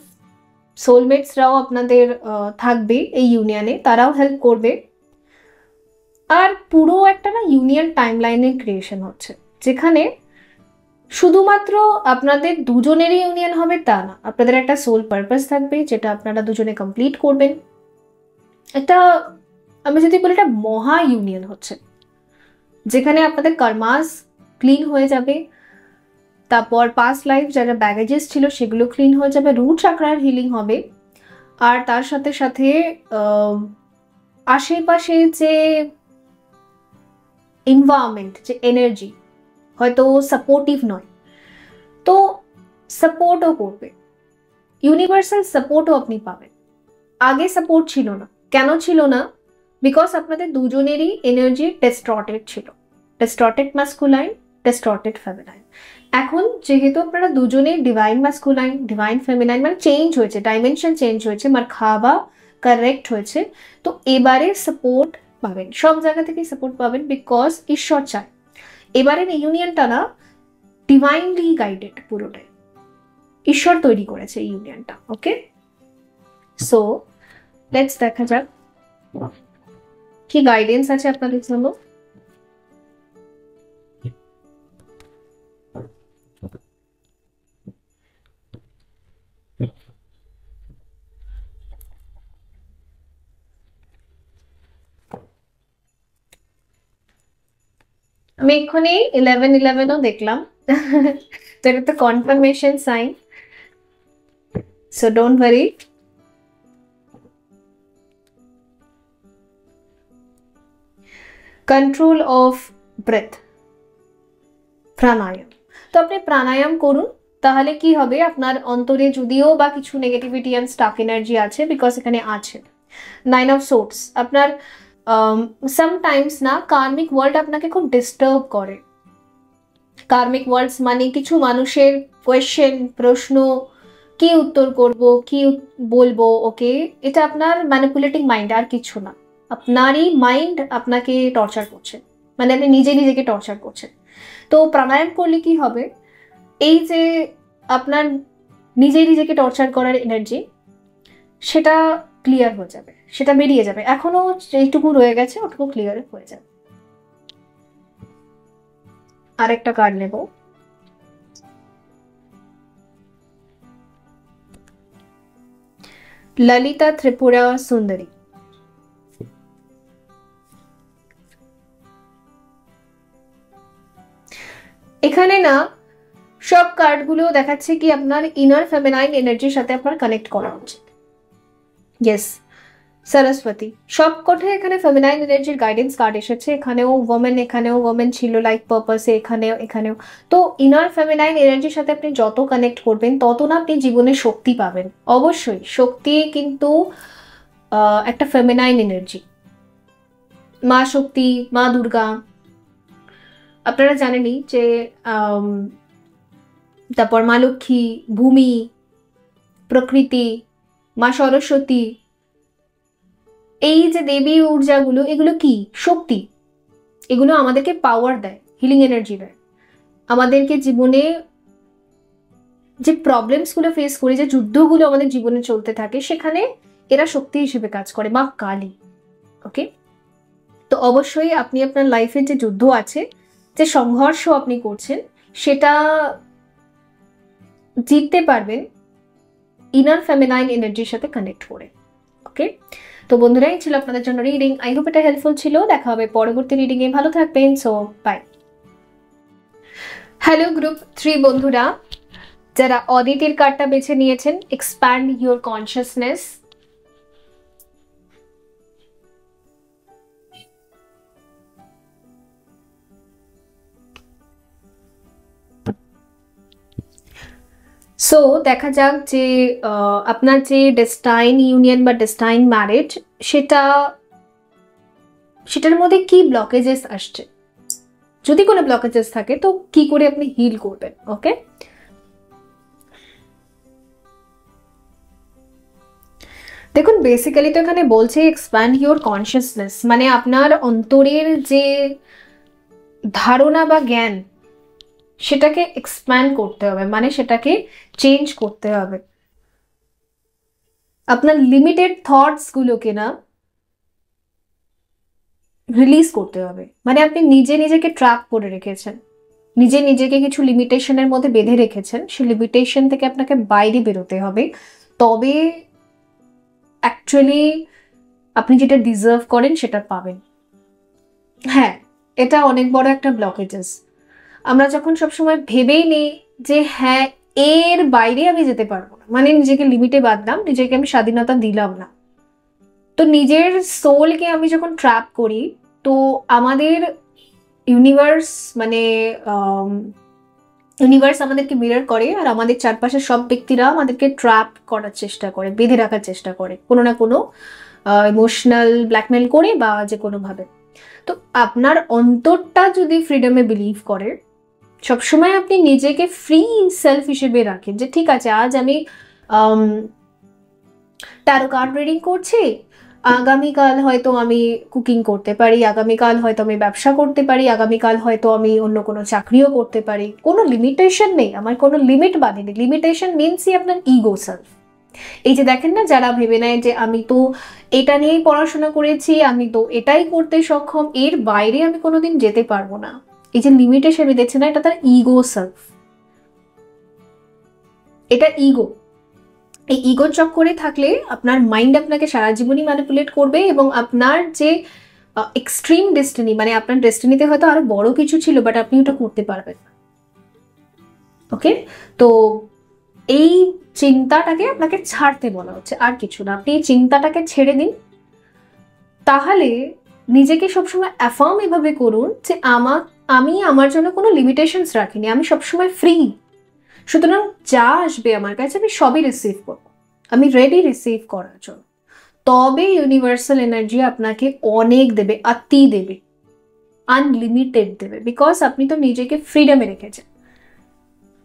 A: সোলমেটসরাও আপনাদের থাকবে এই ইউনিয়নে, তারাও হেল্প করবে। আর পুরো একটা না ইউনিয়ন টাইমলাইনের ক্রিয়েশন হচ্ছে, যেখানে শুধুমাত্র আপনাদের দুজনেরই ইউনিয়ন হবে তা না, আপনাদের একটা সোল পারপাস থাকবে যেটা আপনারা দুজনে কমপ্লিট করবেন। একটা, আমি যদি বলি, এটা মহা ইউনিয়ন হচ্ছে, যেখানে আপনাদের কর্মাস ক্লিন হয়ে যাবে, তারপর পাস্ট লাইফ যারা ব্যাগেজেস ছিল সেগুলো ক্লিন হয়ে যাবে, রুট চাকরার হিলিং হবে। আর তার সাথে সাথে আশেপাশে যে এনভায়রনমেন্ট, যে এনার্জি হয়তো সাপোর্টিভ নয়, তো সাপোর্টও করবে, ইউনিভার্সাল সাপোর্টও আপনি পাবেন। আগে সাপোর্ট ছিল না, কেন ছিল না? বিকজ আপনাদের দুজনেরই এনার্জি ডিস্টর্টেড ছিল, ডিস্টর্টেড ম্যাসকুলাইন, ডিস্টর্টেড ফেমিনাইন। এখন যেহেতু আপনারা দুজনেই ডিভাইন ম্যাসকুলাইন, ডিভাইন ফেমিনাইন, মানে চেঞ্জ হয়েছে, ডাইমেনশন চেঞ্জ হয়েছে, মারখাবা কারেক্ট হয়েছে, তো এবারে সাপোর্ট পাবেন, সব জায়গা থেকে সাপোর্ট পাবেন, বিকজ ঈশ্বর চায় এবারের ইউনিয়নটা না ডিভাইনলি গাইডেড, পুরোটাই ঈশ্বর তৈরি করেছে এই ইউনিয়নটা। ওকে, সো লেটস দেখা যাক কি গাইডেন্স আছে আপনাদের জন্য। আমি এক্ষুনি 11-11ও দেখলাম। তো এটা তো confirmation sign, so don't worry. Control of breath, pranayama. তো আপনি প্রাণায়াম করুন, তাহলে কি হবে, আপনার অন্তরে যদিও বা কিছু নেগেটিভিটি অ্যান্ড স্টাক এনার্জি আছে, বিকজ এখানে আছে 9 অফ সোর্স, আপনার সামটাইমস না কার্মিক ওয়ার্ল্ড আপনাকে খুব ডিস্টার্ব করে। কার্মিক ওয়ার্ল্ডস মানে কিছু মানুষের কোয়েশ্চেন, প্রশ্ন, কি উত্তর করব, কি বলবো, ওকে, এটা আপনার ম্যানিপুলেটিং মাইন্ড, আর কিছু না। আপনারই মাইন্ড আপনাকে টর্চার করছে, মানে আপনি নিজে নিজেকে টর্চার করছেন। তো প্রাণায়াম করলে কি হবে, এই যে আপনার নিজে নিজেকে টর্চার করার এনার্জি, সেটা ক্লিয়ার হয়ে যাবে, সেটা বেরিয়ে যাবে। এখনো যেটুকু রয়ে গেছে ওটুকু ক্লিয়ার হয়ে যাবে। আরেকটা কার্ড নেব। ললিতা ত্রিপুরা সুন্দরী। এখানে না সব কার্ডগুলো দেখাচ্ছে কি আপনার ইনার ফেমিনাইন এনার্জির সাথে আপনার কানেক্ট করা উচিত। ইয়েস, সরস্বতী সব কঠে এখানে ফেমিনাইন এনার্জির গাইডেন্স কার্ড এসেছে। এখানেও ওমেন ছিল লাইফ পারপাসে, এখানেও। তো ইনার ফেমিনাইন এনার্জির সাথে আপনি যত কানেক্ট করবেন তত না আপনি জীবনে শক্তি পাবেন। অবশ্যই শক্তি কিন্তু একটা ফেমিনাইন এনার্জি। মা শক্তি, মা দুর্গা, আপনারা জানেনই যে তারপর মা লক্ষ্মী, ভূমি, প্রকৃতি, মা সরস্বতী, এই যে দেবী ঊর্জাগুলো, এগুলো কি শক্তি, এগুলো আমাদেরকে পাওয়ার দেয়, হিলিং এনার্জি দেয়। আমাদেরকে জীবনে যে প্রবলেমসগুলো ফেস করি, যে যুদ্ধগুলো আমাদের জীবনে চলতে থাকে, সেখানে এরা শক্তি হিসেবে কাজ করে, মা কালী। ওকে, তো অবশ্যই আপনি আপনার লাইফের যে যুদ্ধ আছে, যে সংঘর্ষ আপনি করছেন, সেটা জিততে পারবেন ইনার ফেমিনাইন এনার্জির সাথে কানেক্ট করে। ওকে, তো বন্ধুরা এই ছিল আপনাদের জন্য রিডিং। আই হোপ এটা হেল্পফুল ছিল। দেখা হবে পরবর্তী রিডিং এ। ভালো থাকবেন। So by. হ্যালো গ্রুপ 3 বন্ধুরা, যারা অদিতির কার্ডটা বেছে নিয়েছেন, এক্সপ্যান্ড ইউর কনসিয়াসনেস, সো দেখা যাক যে আপনার যে ডেস্টাইন ইউনিয়ন বা ডেস্টাইন ম্যারেজ, সেটার মধ্যে কি ব্লকেজেস আসছে। যদি কোনো ব্লকেজেস থাকে তো কি করে আপনি হিল করবেন। ওকে, দেখুন বেসিক্যালি তো এখানে বলছে এক্সপ্যান্ড ইউর কনসিয়াসনেস, মানে আপনার অন্তরের যে ধারণা বা জ্ঞান, সেটাকে এক্সপ্যান্ড করতে হবে, মানে সেটাকে চেঞ্জ করতে হবে। আপনার লিমিটেড থটস গুলোকে না রিলিজ করতে হবে। মানে আপনি নিজে নিজেকে ট্র্যাপ করে রেখেছেন, নিজেকে কিছু লিমিটেশনের মধ্যে বেঁধে রেখেছেন, সেই লিমিটেশন থেকে আপনাকে বাইরে বেরোতে হবে। তবে অ্যাকচুয়ালি আপনি যেটা ডিজার্ভ করেন সেটা পাবেন। হ্যাঁ, এটা অনেক বড় একটা ব্লকেজেস। আমরা যখন সবসময় ভেবেই নিই যে হ্যাঁ এর বাইরে আমি যেতে পারবো না, মানে নিজেকে লিমিটে বাঁধলাম, নিজেকে আমি স্বাধীনতা দিলাম না। তো নিজের সোলকে আমি যখন ট্র্যাপ করি, তো আমাদের ইউনিভার্স মানে ইউনিভার্স আমাদেরকে মিরর করে, আর আমাদের চারপাশের সব ব্যক্তিরা আমাদেরকে ট্র্যাপ করার চেষ্টা করে, বেঁধে রাখার চেষ্টা করে, কোনো না কোনো ইমোশনাল ব্ল্যাকমেল করে বা যে কোনোভাবে। তো আপনার অন্তরটা যদি ফ্রিডমে বিলিভ করে, সবসময় আপনি নিজেকে ফ্রি সেলফ হিসেবে রাখেন, যে ঠিক আছে আজ আমি ট্যারো কার্ড রিডিং করছি, আগামীকাল হয়তো আমি কুকিং করতে পারি, আগামীকাল হয়তো আমি ব্যবসা করতে পারি, আগামীকাল হয়তো আমি অন্য কোনো চাকরিও করতে পারি। কোনো লিমিটেশন নেই, আমার কোনো লিমিট বাঁধেনি। লিমিটেশন মিনসই আপনার ইগো সেলফ। এই যে দেখেন না, যারা ভেবে নেয় যে আমি তো এটা নিয়েই পড়াশোনা করেছি, আমি তো এটাই করতে সক্ষম, এর বাইরে আমি কোনোদিন যেতে পারবো না, এই যে লিমিটেশন দেখছে না, এটা তার ইগো সেলফ, এটা ইগো। এই ইগোর চক্করে থাকলে আপনার মাইন্ড আপনাকে সারা জীবনই ম্যানিপুলেট করবে, এবং আপনার যে এক্সট্রিম ডেস্টিনি, মানে আপনার ডেস্টিনিতে হয়তো আরো বড় কিছু ছিল বাট আপনি ওটা করতে পারবেন না। ওকে, তো এই চিন্তাটাকে আপনাকে ছাড়তে বলা হচ্ছে, আর কিছু না। আপনি এই চিন্তাটাকে ছেড়ে দিন, তাহলে নিজেকে সবসময় অ্যাফার্ম এভাবে করুন যে আমি আমার জন্য কোনো লিমিটেশনস রাখিনি, আমি সবসময় ফ্রি, সুতরাং যা আসবে আমার কাছে আমি সবই রিসিভ করবো, আমি রেডি রিসিভ করার জন্য। তবে ইউনিভার্সাল এনার্জি আপনাকে অনেক দেবে, আত্মি দেবে, আনলিমিটেড দেবে, বিকজ আপনি তো নিজেকে ফ্রিডমে রেখেছেন।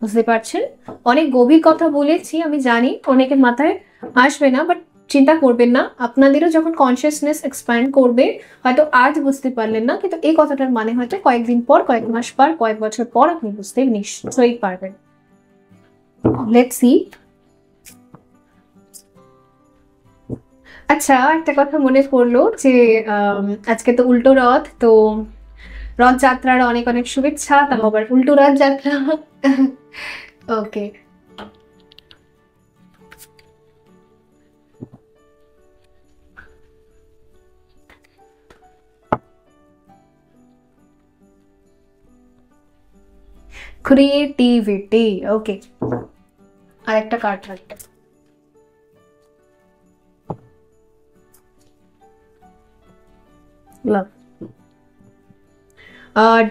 A: বুঝতে পারছেন? অনেক গভীর কথা বলেছি, আমি জানি অনেকের মাথায় আসবে না, বাট চিন্তা করবেন না, আপনাদেরও যখন কনসিয়াসনেস এক্সপ্যান্ড করবে, হয়তো আজ বুঝতে পারলেন না, কিন্তু এই কথাটার মানে হয়তো কয়েকদিন পর, কয়েক মাস পর, কয়েক বছর পর আপনি বুঝতে নিশ্চয়ই পারবেন। Let's see. আচ্ছা, একটা কথা মনে পড়লো যে আজকে তো উল্টো রথ, তো রথযাত্রার অনেক অনেক শুভেচ্ছা, তাও আবার উল্টো রথযাত্রা। ওকে, ক্রিয়েটিভিটি। ওকে, আর একটা কার্ড রাখতে। Love,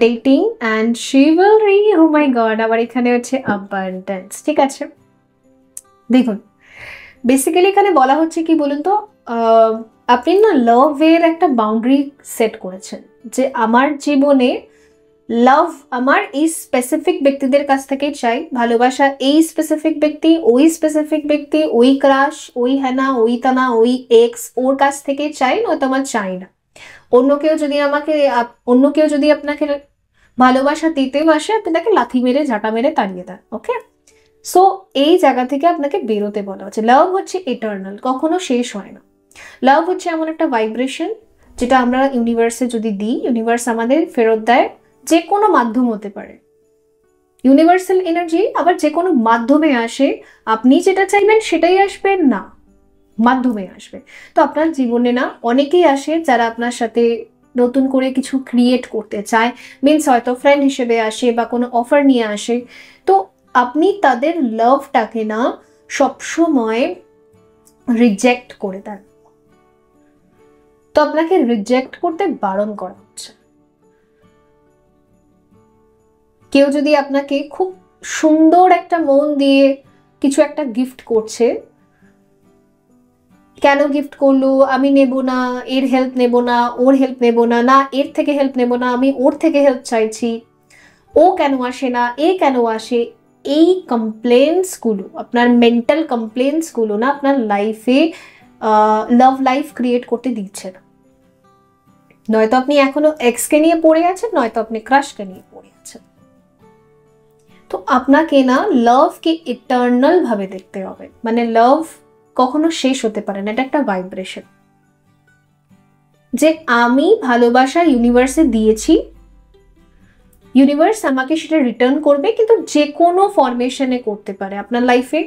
A: dating and chivalry. Oh my God, আবার এখানে হচ্ছে অ্যাবান্ডেন্স। ঠিক আছে, দেখুন বেসিক্যালি এখানে বলা হচ্ছে কি বলুন তো, আপনি না লাভের একটা বাউন্ডারি সেট করেছেন যে আমার জীবনে লাভ আমার এই স্পেসিফিক ব্যক্তিদের কাছ থেকেই চাই, ভালোবাসা এই স্পেসিফিক ব্যক্তি, ওই স্পেসিফিক ব্যক্তি, ওই ক্রাশ, ওই হেনা, ওই তানা, ওই এক্স, ওর কাছ থেকেই চাই, নয়তো আমার চাই না। অন্য কেউ যদি আপনাকে ভালোবাসা দিতেও আসে, আপনি তাকে লাথি মেরে ঝাঁটা মেরে তাড়িয়ে দেন। ওকে, সো এই জায়গা থেকে আপনাকে বেরোতে বলা হচ্ছে। লাভ হচ্ছে ইটার্নাল, কখনো শেষ হয় না। লাভ হচ্ছে এমন একটা ভাইব্রেশন যেটা আমরা ইউনিভার্সে যদি দিই, ইউনিভার্স আমাদের ফেরত দেয়, যে কোনো মাধ্যম হতে পারে। ইউনিভার্সাল এনার্জি আবার যে কোনো মাধ্যমে আসে, আপনি যেটা চাইবেন সেটাই আসবে না, মাধ্যমে আসবে। তো আপনার জীবনে না অনেকেই আসে যারা আপনার সাথে নতুন করে কিছু ক্রিয়েট করতে চায়, মিনস হয়তো ফ্রেন্ড হিসেবে আসে বা কোনো অফার নিয়ে আসে। তো আপনি তাদের লাভটাকে না সবসময় রিজেক্ট করে দেন, তো আপনাকে রিজেক্ট করতে বারণ করা হচ্ছে। কেউ যদি আপনাকে খুব সুন্দর একটা মন দিয়ে কিছু একটা গিফট করছে, কেন গিফট করলো, আমি নেব না, এর হেল্প নেব না, ওর হেল্প নেব না, না এর থেকে হেল্প নেব না, আমি ওর থেকে হেল্প চাইছি, ও কেন আসে না, এ কেন আসে, এই কমপ্লেন্টসগুলো, আপনার মেন্টাল কমপ্লেন্টসগুলো না আপনার লাইফে লাভ লাইফ ক্রিয়েট করতে দিচ্ছে না। নয়তো আপনি এখনো এক্সকে নিয়ে পড়ে আছেন, নয়তো আপনি ক্রাশকে নিয়ে পড়ে আছেন। তো আপনাকে না লাভকে ইটার্নাল ভাবে দেখতে হবে, মানে লাভ কখনো শেষ হতে পারে না, এটা একটা ভাইব্রেশন। যে আমি ভালোবাসা ইউনিভার্সে দিয়েছি, ইউনিভার্স আমাকে সেটা রিটার্ন করবে, কিন্তু যে কোনো ফরমেশনে করতে পারে। আপনার লাইফে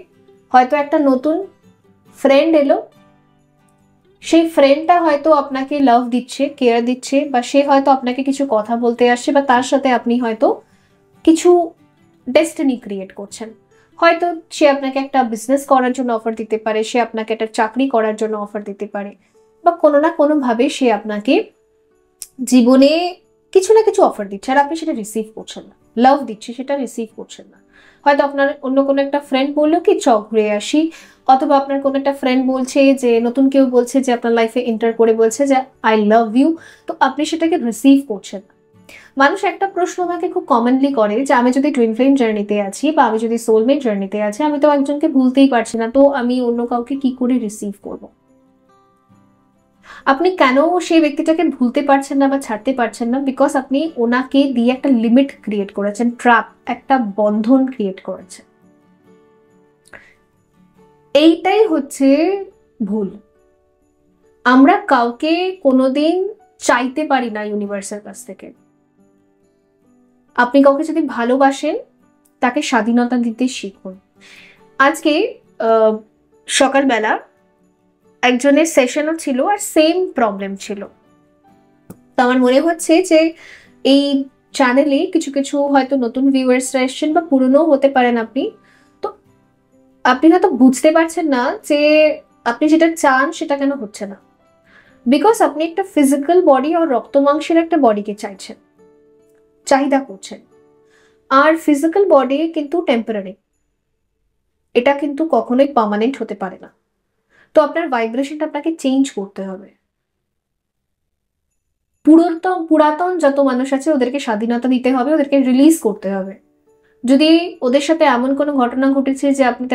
A: হয়তো একটা নতুন ফ্রেন্ড এলো, সেই ফ্রেন্ডটা হয়তো আপনাকে লাভ দিচ্ছে, কেয়ার দিচ্ছে, বা সে হয়তো আপনাকে কিছু কথা বলতে আসছে, বা তার সাথে আপনি হয়তো কিছু ডেস্টিনি ক্রিয়েট করছেন। হয়তো সে আপনাকে একটা বিজনেস করার জন্য অফার দিতে পারে, সে আপনাকে একটা চাকরি করার জন্য অফার দিতে পারে, বা কোনো না কোনোভাবে সে আপনাকে জীবনে কিছু না কিছু অফার দিচ্ছে, আর আপনি সেটা রিসিভ করছেন না। লাভ দিচ্ছে, সেটা রিসিভ করছেন না। হয়তো আপনার অন্য কোনো একটা ফ্রেন্ড বললো কি চ ঘুরে আসি, অথবা আপনার কোনো একটা ফ্রেন্ড বলছে যে, নতুন কেউ বলছে যে আপনার লাইফে এন্টার করে বলছে যে আই লাভ ইউ, তো আপনি সেটাকে রিসিভ করছেন না। মানুষ একটা প্রশ্ন আমাকে খুব কমনলি করে যে আমি যদি টুইন ফ্লেম জার্নিতে আছি, বা আমি যদি সোলমেট জার্নিতে আছি, আমি তো একজনকে ভুলতেই পারছি না, তো আমি অন্য কাউকে কি করে রিসিভ করব? আপনি কেন সেই ব্যক্তিটাকে ভুলতে পারছেন না বা ছাড়তে পারছেন না? বিকজ আপনি ওনাকে দিয়ে একটা লিমিট ক্রিয়েট করেছেন, ট্র্যাপ, একটা বন্ধন ক্রিয়েট করেছেন। এইটাই হচ্ছে ভুল। আমরা কাউকে কোনোদিন চাইতে পারি না ইউনিভার্সের কাছ থেকে। আপনি কাউকে যদি ভালোবাসেন, তাকে স্বাধীনতা দিতে শিখুন। আজকে সকালবেলা একজনের সেশনও ছিল, আর সেম প্রবলেম ছিল। তো আমার মনে হচ্ছে যে এই চ্যানেলে কিছু কিছু হয়তো নতুন ভিউয়ার্সরা এসছেন বা পুরনো হতে পারেন আপনি, তো আপনি হয়তো বুঝতে পারছেন না যে আপনি যেটা চান সেটা কেন হচ্ছে না, বিকজ আপনি একটা ফিজিক্যাল বডি আর রক্ত মাংসের একটা বডিকে চাইছেন, চাহিদা করছেন। আর ফিজিক্যাল বডি কিন্তু টেম্পোরারি, এটা কিন্তু কখনোই পার্মানেন্ট হতে পারে না। তো আপনার ভাইব্রেশনটা আপনাকে চেঞ্জ করতে হবে। পুরাতন যত মানুষ আছে ওদেরকে স্বাধীনতা দিতে হবে, ওদেরকে রিলিজ করতে হবে। যদি ওদের সাথে এমন কোনো ঘটনা ঘটেছে যে আপনি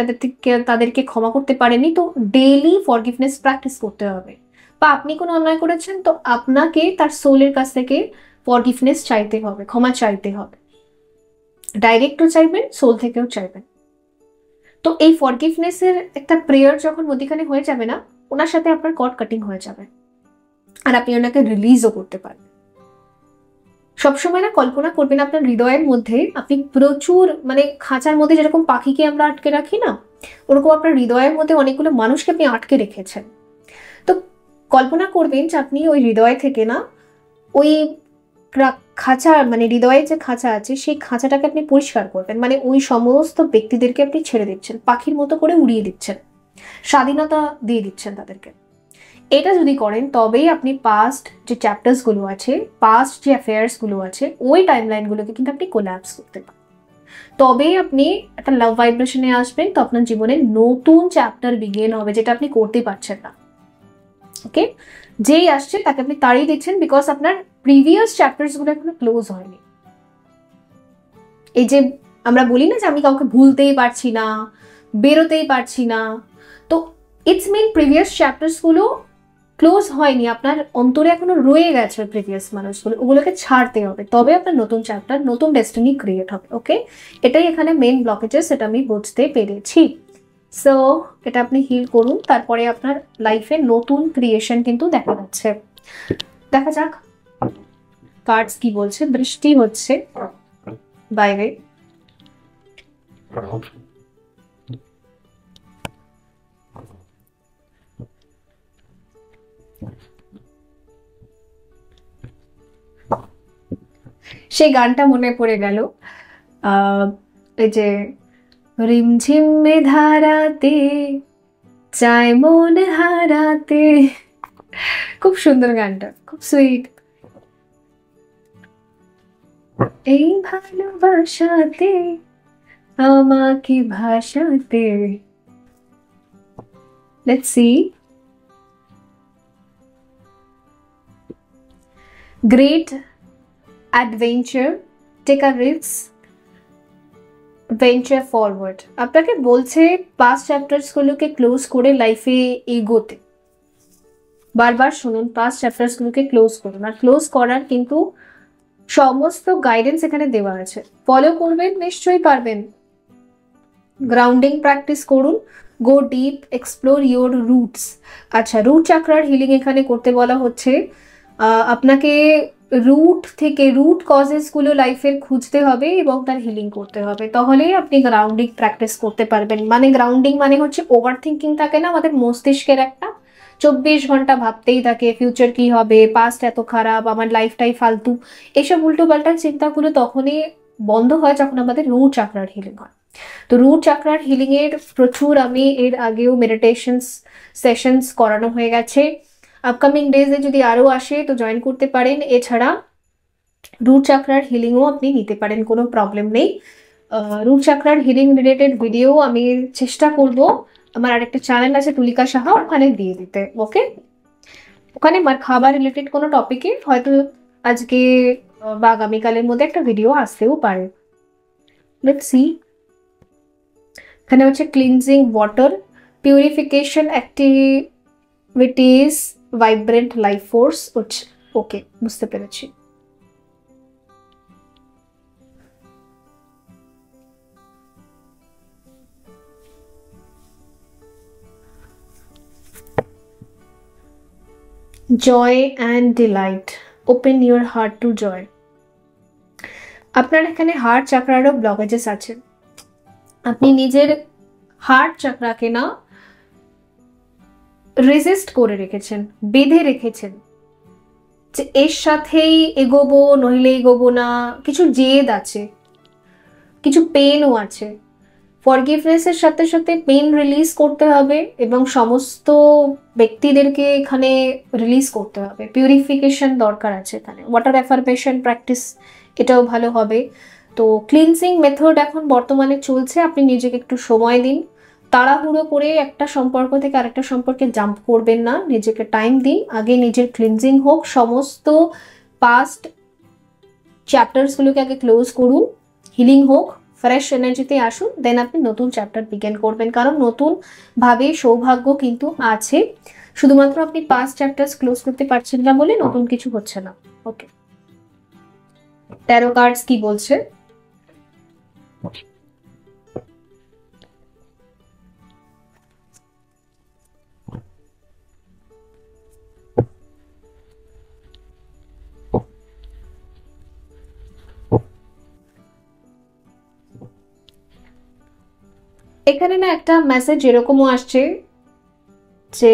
A: তাদেরকে ক্ষমা করতে পারেননি, তো ডেইলি ফরগিভনেস প্র্যাকটিস করতে হবে। বা আপনি কোনো অন্যায় করেছেন, তো আপনাকে তার সোলের কাছ থেকে ফরগিভনেস চাইতে হবে, ক্ষমা চাইতে হবে। ডাইরেক্টও চাইবেন, সোল থেকেও চাইবেন। তো এই ফরগিভনেসের একটা প্রেয়ার যখন মধ্যিখানে হয়ে যাবে না, ওনার সাথে আপনার কর্ড কাটিং হয়ে যাবে, আর আপনি ওনাকে রিলিজও করতে পারবেন। সবসময় না কল্পনা করবেন আপনার হৃদয়ের মধ্যে আপনি প্রচুর, মানে খাঁচার মধ্যে যেরকম পাখিকে আমরা আটকে রাখি না, ওরকম আপনার হৃদয়ের মধ্যে অনেকগুলো মানুষকে আপনি আটকে রেখেছেন। তো কল্পনা করবেন যে আপনি ওই হৃদয় থেকে না ওই খাঁচা, মানে হৃদয়ের যে খাঁচা আছে সেই খাঁচাটাকে আপনি পরিষ্কার করবেন, মানে ওই সমস্ত ব্যক্তিদেরকে আপনি ছেড়ে দিচ্ছেন, পাখির মতো করে উড়িয়ে দিচ্ছেন, স্বাধীনতা দিয়ে দিচ্ছেন তাদেরকে। এটা যদি করেন তবেই আপনি পাস্ট যে চ্যাপ্টার্সগুলো আছে, পাস্ট যে অ্যাফেয়ার্সগুলো আছে, ওই টাইমলাইনগুলোকে কিন্তু আপনি কোল্যাপস করতে পারেন। তবেই আপনি একটা লাভ ভাইব্রেশনে আসবেন, তো আপনার জীবনে নতুন চ্যাপ্টার বিগিন হবে, যেটা আপনি করতে পারছেন না। ওকে, যেই আসছে তাকে আপনি তাড়িয়ে দিচ্ছেন, বিকজ আপনার প্রিভিয়াস চ্যাপ্টার্সগুলো এখনো ক্লোজ হয়নি। এই যে আমরা বলি না যে আমি কাউকে ভুলতেই পারছি না, বেরোতেই পারছি না, তো ইটস মিন প্রিভিয়াস চ্যাপ্টার্সগুলো ক্লোজ হয়নি, আপনার অন্তরে এখনো রয়ে গেছে প্রিভিয়াস মানুষগুলো, ওগুলোকে ছাড়তে হবে, তবে আপনার নতুন চ্যাপ্টার, নতুন ডেস্টিনি ক্রিয়েট হবে। ওকে, এটাই এখানে মেইন ব্লকেজেস, সেটা আমি বুঝতে পেরেছি। সো এটা আপনি হিল করুন, তারপরে আপনার লাইফে নতুন ক্রিয়েশন কিন্তু দেখা যাচ্ছে। দেখা যাক কার্ডস কি বলছে। বৃষ্টি হচ্ছে বাইরে, সেই গানটা মনে পড়ে গেল, এই যে রিমঝিম মে ধারাতে চায় মন হারাতে, খুব সুন্দর গানটা, খুব সুইট। এই ভালোবাসাতে আমাকে ভাসাতে, let's see. Great adventure, take a risk, venture forward. আপনাকে বলছে পাস্ট চ্যাপ্টার্সগুলোকে ক্লোজ করে লাইফে এগোতে। বারবার শুনুন, পাস্ট চ্যাপ্টার্সগুলোকে ক্লোজ করুন, আর ক্লোজ করার কিন্তু সমস্ত গাইডেন্স এখানে দেওয়া আছে, ফলো করবেন, নিশ্চয়ই পারবেন। গ্রাউন্ডিং প্র্যাকটিস করুন, গো ডিপ, এক্সপ্লোর ইউর রুটস। আচ্ছা, রুট চাকরার হিলিং এখানে করতে বলা হচ্ছে। আপনাকে রুট থেকে, রুট কজেসগুলো লাইফের খুঁজতে হবে এবং তার হিলিং করতে হবে, তাহলেই আপনি গ্রাউন্ডিং প্র্যাকটিস করতে পারবেন। মানে গ্রাউন্ডিং মানে হচ্ছে ওভার থিঙ্কিং থাকে না আমাদের মস্তিষ্কের একটা, 24 ঘন্টা ভাবতেই থাকে ফিউচার কি হবে, পাস্ট এত খারাপ, আমার লাইফটাই ফালতু, এসব উল্টো পাল্টা চিন্তাগুলো তখনই বন্ধ হয় যখন আমাদের রুট চাকরার হিলিং হয়। তো রুট চাকরার হিলিং এর প্রচুর, আমি এর আগেও মেডিটেশনস সেশনস করানো হয়ে গেছে। আপকামিং ডেজে যদি আরও আসে তো জয়েন করতে পারেন। এছাড়া রুট চাকরার হিলিংও আপনি নিতে পারেন, কোনো প্রবলেম নেই। রুট চাকরার হিলিং রিলেটেড ভিডিও আমি চেষ্টা করব আমার আরেকটা চ্যানেল আছে তুলিকা সাহা, ওখানে দিয়ে দিতে। ওকে, ওখানে খাবার রিলেটেড কোনো টপিকে হয়তো আজকে বা আগামীকালের মধ্যে একটা ভিডিও আসতেও পারে। Let's see. এখানে হচ্ছে cleansing water, purification activities, vibrant life force. Okay, বুঝতে পেরেছি। Joy and delight, open your heart to joy. আপনার এখানে হার্ট চাকরারও ব্লকেজেস আছে, আপনি নিজের হার্ট চাকরাকে না রেজিস্ট করে রেখেছেন, বেঁধে রেখেছেন। যে এর সাথেই এগোবো নইলে এগোবো না, কিছু জেদ আছে, কিছু পেনও আছে। ফরগিভনেসের সাথে সাথে পেন রিলিজ করতে হবে এবং সমস্ত ব্যক্তিদেরকে এখানে রিলিজ করতে হবে। পিউরিফিকেশন দরকার আছে এখানে, ওয়াটার অ্যাফার্মেশন প্র্যাকটিস এটাও ভালো হবে। তো ক্লিনজিং মেথড এখন বর্তমানে চলছে, আপনি নিজেকে একটু সময় দিন। তাড়াহুড়ো করে একটা সম্পর্ক থেকে আরেকটা সম্পর্কে জাম্প করবেন না, নিজেকে টাইম দিন। আগে নিজের ক্লিনজিং হোক, সমস্ত পাস্ট চ্যাপ্টার্সগুলোকে আগে ক্লোজ করুন, হিলিং হোক, ফ্রেশ এনার্জিতে আসুন, দেন আপনি নতুন চ্যাপ্টার বিগিন করবেন। কারণ নতুন ভাবে সৌভাগ্য কিন্তু আছে, শুধুমাত্র আপনি পাস্ট চ্যাপ্টার্স ক্লোজ করতে পারছেন না বলে নতুন কিছু হচ্ছে না। ওকে, ট্যারো কার্ডস কি বলছে? এখানে না একটা মেসেজ এরকমও আসছে যে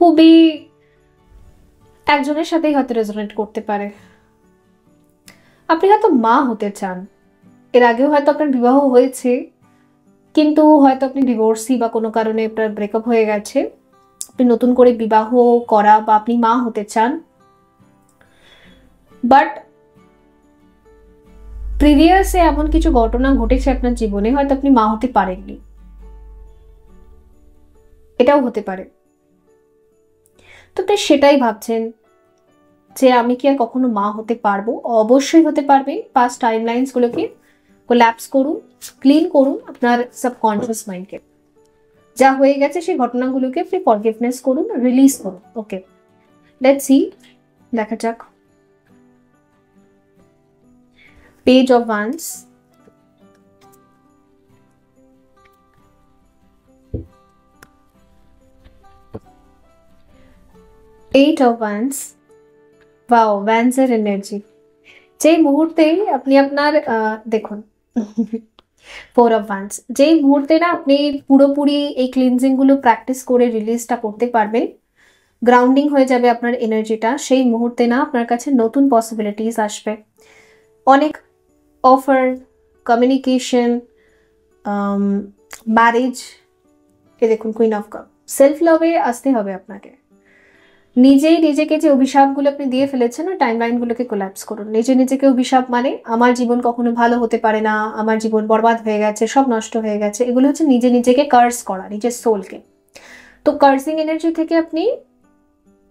A: খুবই একজনের সাথেই হয়তো রেজোনেট করতে পারে। আপনি হয়তো মা হতে চান, এর আগেও হয়তো আপনার বিবাহ হয়েছে, কিন্তু হয়তো আপনি ডিভোর্সি বা কোনো কারণে আপনার ব্রেকআপ হয়ে গেছে, আপনি নতুন করে বিবাহ করা বা আপনি মা হতে চান, বাট প্রিভিয়াসে এমন কিছু ঘটনা ঘটেছে আপনার জীবনে, হয়তো আপনি মা হতে পারেননি, এটাও হতে পারে। তো আপনি সেটাই ভাবছেন যে আমি কি আর কখনো মা হতে পারবো? অবশ্যই হতে পারবেন। পাস্ট টাইমলাইন্স গুলোকে কোল্যাপস করুন, ক্লিন করুন আপনার সাবকনশিয়াস মাইন্ডকে। যা হয়ে গেছে সেই ঘটনাগুলোকে আপনি ফরগিভনেস করুন, রিলিজ করুন। ওকে, লেটস সি, দেখা যাক। Page of wands, eight of wands, wow, ভ্যান্সের এনার্জি। যেই মুহূর্তেই আপনি আপনার দেখুন ফোর অফ ওয়ান্স, যেই মুহূর্তে না আপনি পুরোপুরি এই ক্লিনজিং গুলো প্র্যাকটিস করে রিলিজটা করতে পারবেন, গ্রাউন্ডিং হয়ে যাবে আপনার এনার্জিটা, সেই মুহূর্তে না আপনার কাছে নতুন পসিবিলিটিস আসবে। অনেক অফার, কমিউনিকেশন, ম্যারেজ, এ দেখুন কুইন অফ কাপ। সেলফ লাভে আসতে হবে আপনাকে। নিজেই নিজেকে যে অভিশাপগুলো আপনি দিয়ে ফেলেছেন না, টাইমলাইনগুলোকে কোল্যাপস করুন। নিজে নিজেকে অভিশাপ মানে আমার জীবন কখনো ভালো হতে পারে না, আমার জীবন বরবাদ হয়ে গেছে, সব নষ্ট হয়ে গেছে, এগুলো হচ্ছে নিজে নিজেকে কার্স করা, নিজের সোলকে। তো কার্সিং এনার্জি থেকে আপনি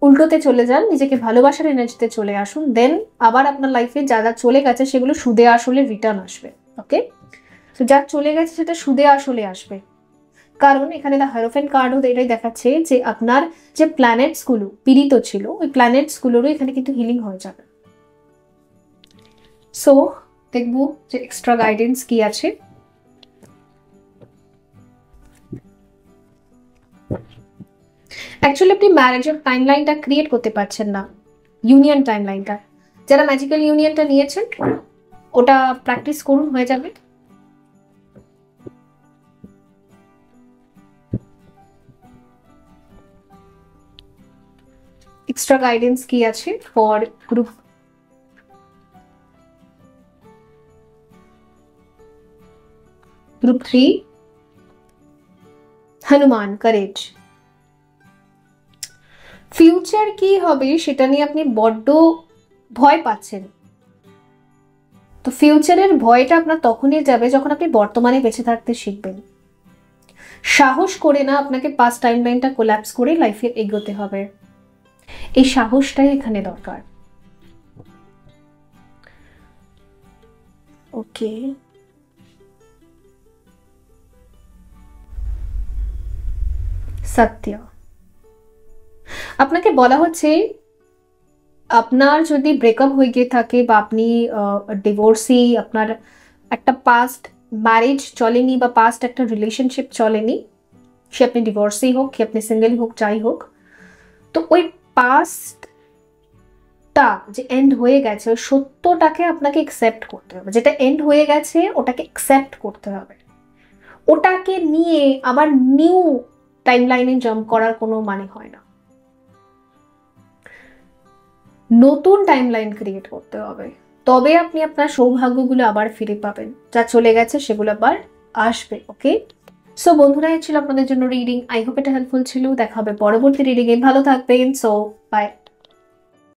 A: উল্টোতে চলে যান, নিজেকে ভালোবাসার এনার্জিতে চলে আসুন, দেন আবার আপনার লাইফে যা যা চলে গেছে সেগুলো সুদে আসলে রিটার্ন আসবে। ওকে, তো যা চলে গেছে সেটা সুদে আসলে আসবে। কারণ এখানে দ্য হাইরোফেন্ট কার্ডও এটাই দেখাচ্ছে যে আপনার যে প্ল্যানেটস গুলো পীড়িত ছিল, ওই প্ল্যানেটস গুলোরও এখানে কিন্তু হিলিং হয়ে যাবে। সো দেখবো যে এক্সট্রা গাইডেন্স কি আছে। অ্যাকচুয়ালি আপনি ম্যারেজের টাইমলাইনটা ক্রিয়েট করতে পারছেন না, ইউনিয়ন টাইমলাইনটা। যারা ম্যাজিক্যাল ইউনিয়নটা নিয়েছেন ওটা প্র্যাকটিস করুন, হয়ে যাবে। এক্সট্রা গাইডেন্স কি আছে for group group 3? Hanuman, courage. Future কি হবে সেটা নিয়ে আপনি বড্ড ভয় পাচ্ছেন। তো ফিউচারের ভয়টা আপনার তখনই যাবে যখন আপনি বর্তমানে বেঁচে থাকতে শিখবেন। সাহস করে না আপনাকে পাস্ট টাইমলাইনটা কোল্যাপস করে লাইফে এগোতে হবে, এই সাহসটাই এখানে দরকার। ওকে, সত্য। আপনাকে বলা হচ্ছে আপনার যদি ব্রেকআপ হয়ে গিয়ে থাকে বা আপনি ডিভোর্সি, আপনার একটা পাস্ট ম্যারেজ চলেনি বা পাস্ট একটা রিলেশনশিপ চলেনি, সে আপনি ডিভোর্সি হোক কি আপনি সিঙ্গেল হোক যাই হোক, তো ওই পাস্টটা যে এন্ড হয়ে গেছে ওই সত্যটাকে আপনাকে অ্যাকসেপ্ট করতে হবে। যেটা এন্ড হয়ে গেছে ওটাকে অ্যাকসেপ্ট করতে হবে। ওটাকে নিয়ে আবার নিউ টাইমলাইনে জাম্প করার কোনো মানে হয় না। নতুন টাইমলাইন ক্রিয়েট করতে হবে, তবে আপনি আপনার সৌভাগ্যগুলো আবার ফিরে পাবেন। যা চলে গেছে সেগুলো আবার আসবে। ওকে, সো বন্ধুরা, এই ছিল আপনাদের জন্য রিডিং। আই হোপ এটা হেল্পফুল ছিল। দেখা হবে পরবর্তী রিডিং এ। ভালো থাকবেন। So by.